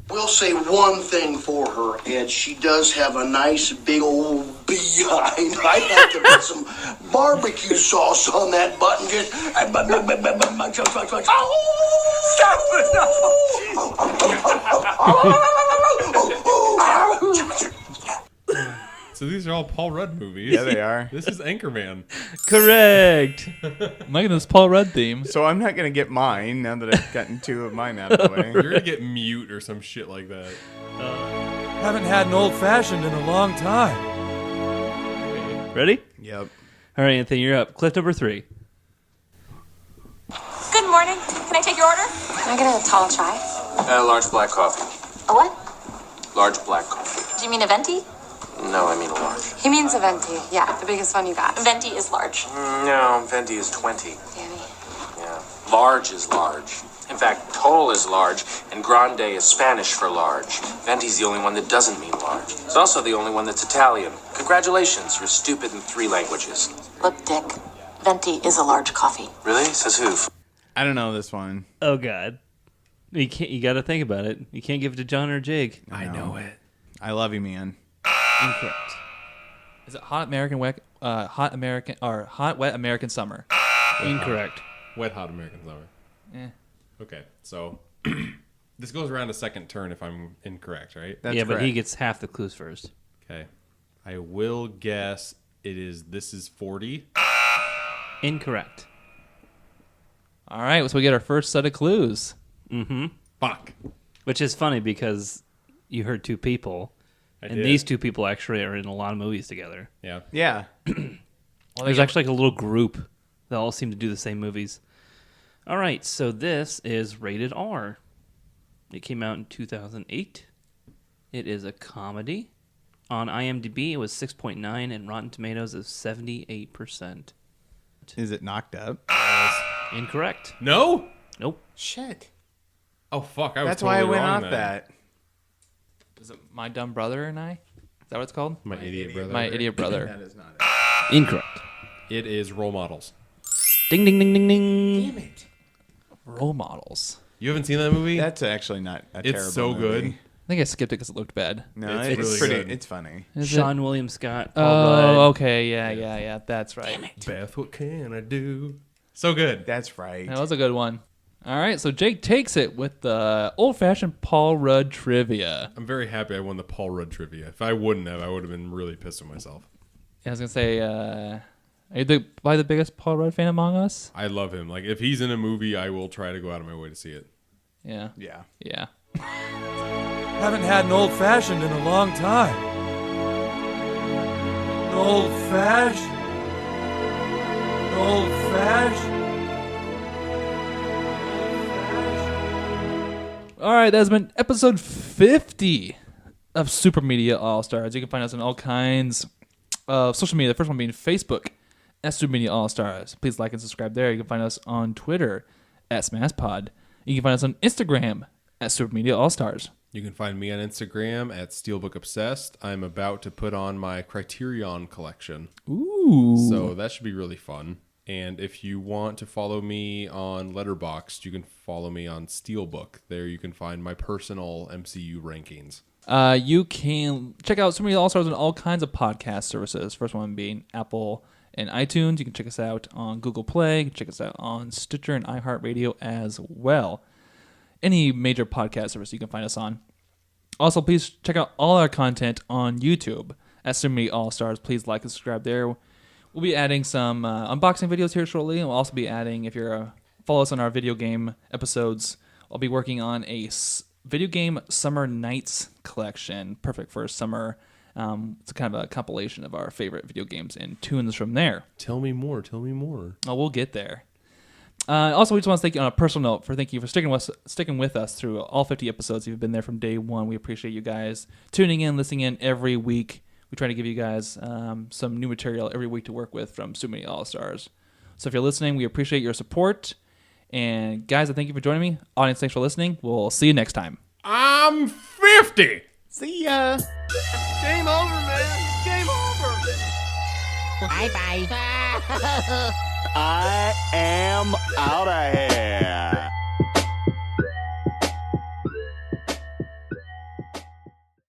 We'll say one thing for her, Ed. She does have a nice big old behind. I'd like to put some barbecue sauce on that button. Just So these are all Paul Rudd movies. Yeah, they are. This is Anchorman. Correct. I'm liking this Paul Rudd theme. So I'm not gonna get mine now that I've gotten 2 of mine out of the way. You're gonna get mute or some shit like that. Haven't had an old fashioned in a long time. Ready? Yep. All right, Anthony, you're up. Clip number 3. Good morning. Can I take your order? Can I get a tall chai? Large black coffee. A what? Large black coffee. Do you mean a venti? No, I mean a large. He means a venti. Yeah, the biggest one you got. Venti is large. No, venti is 20. Danny. Yeah. Large is large. In fact, tall is large, and grande is Spanish for large. Venti's the only one that doesn't mean large. It's also the only one that's Italian. Congratulations, you're stupid in 3 languages. Look, Dick. Venti is a large coffee. Really? Says who? I don't know this one. Oh, God. You can't. You got to think about it. You can't give it to John or Jake. I know it. I love you, man. Incorrect. Is it Hot Wet American Summer? Incorrect. Wet Hot American Summer. Eh. Okay, so this goes around a second turn if I'm incorrect, right? That's yeah, but he correct. gets half the clues first. Okay. I will guess This Is 40. Incorrect. All right, so we get our first set of clues. Mm-hmm. Fuck. Which is funny because you heard 2 people, and did. these 2 people actually are in a lot of movies together. Yeah. Yeah. There's actually like a little group that all seem to do the same movies. All right, so this is rated R. It came out in 2008. It is a comedy. On IMDb, it was 6.9, and Rotten Tomatoes is 78%. Is it Knocked Up? Incorrect. No? Nope. Shit. Oh, fuck. I was That's totally why I went wrong off then. that. Is it My Dumb Brother and I? Is that what it's called? My idiot brother. My Idiot Brother. That is not it. Incorrect. It is Role Models. Ding, ding, ding, ding, ding. Damn it. Role Models. You haven't seen that movie? That's actually not a terrible It's so good. movie. I think I skipped it because it looked bad. No, It's it's really pretty. good. It's funny. Is Sean William Scott. Paul Oh, Rudd. okay. Yeah. That's right. Beth, what can I do? So good. That's right. That was a good one. All right, so Jake takes it with the old-fashioned Paul Rudd trivia. I'm very happy I won the Paul Rudd trivia. If I wouldn't have, I would have been really pissed at myself. I was gonna say, are you probably the biggest Paul Rudd fan among us? I love him. Like, if he's in a movie, I will try to go out of my way to see it. Yeah. Yeah. Haven't had an old fashioned in a long time. An old fashioned. An old fashioned. All right, that's been episode 50 of Super Media All Stars. You can find us on all kinds of social media. The first one being Facebook at Super Media All Stars. Please like and subscribe there. You can find us on Twitter at SMASPod. You can find us on Instagram at Super Media All Stars. You can find me on Instagram at Steelbook Obsessed. I'm about to put on my Criterion collection. Ooh. So that should be really fun. And if you want to follow me on Letterboxd, you can follow me on Steelbook. There you can find my personal MCU rankings. You can check out Super Media All Stars on all kinds of podcast services. First one being Apple and iTunes. You can check us out on Google Play. You can check us out on Stitcher and iHeartRadio as well. Any major podcast service you can find us on. Also, please check out all our content on YouTube at Super Media All Stars. Please like and subscribe there. We'll be adding some unboxing videos here shortly, and we'll also be adding, if you're follow us on our video game episodes, I'll be working on a video game Summer Nights collection, perfect for summer. It's kind of a compilation of our favorite video games and tunes from there. Tell me more. Tell me more. Oh, we'll get there. Also, we just want to thank you on a personal note for thank you for sticking with us through all 50 episodes. You've been there from day one. We appreciate you guys tuning in, listening in every week. We try to give you guys some new material every week to work with from Super Media All Stars. So if you're listening, we appreciate your support. And guys, I thank you for joining me. Audience, thanks for listening. We'll see you next time. I'm 50! See ya. Game over, man. Game over. Bye-bye. I am out of here.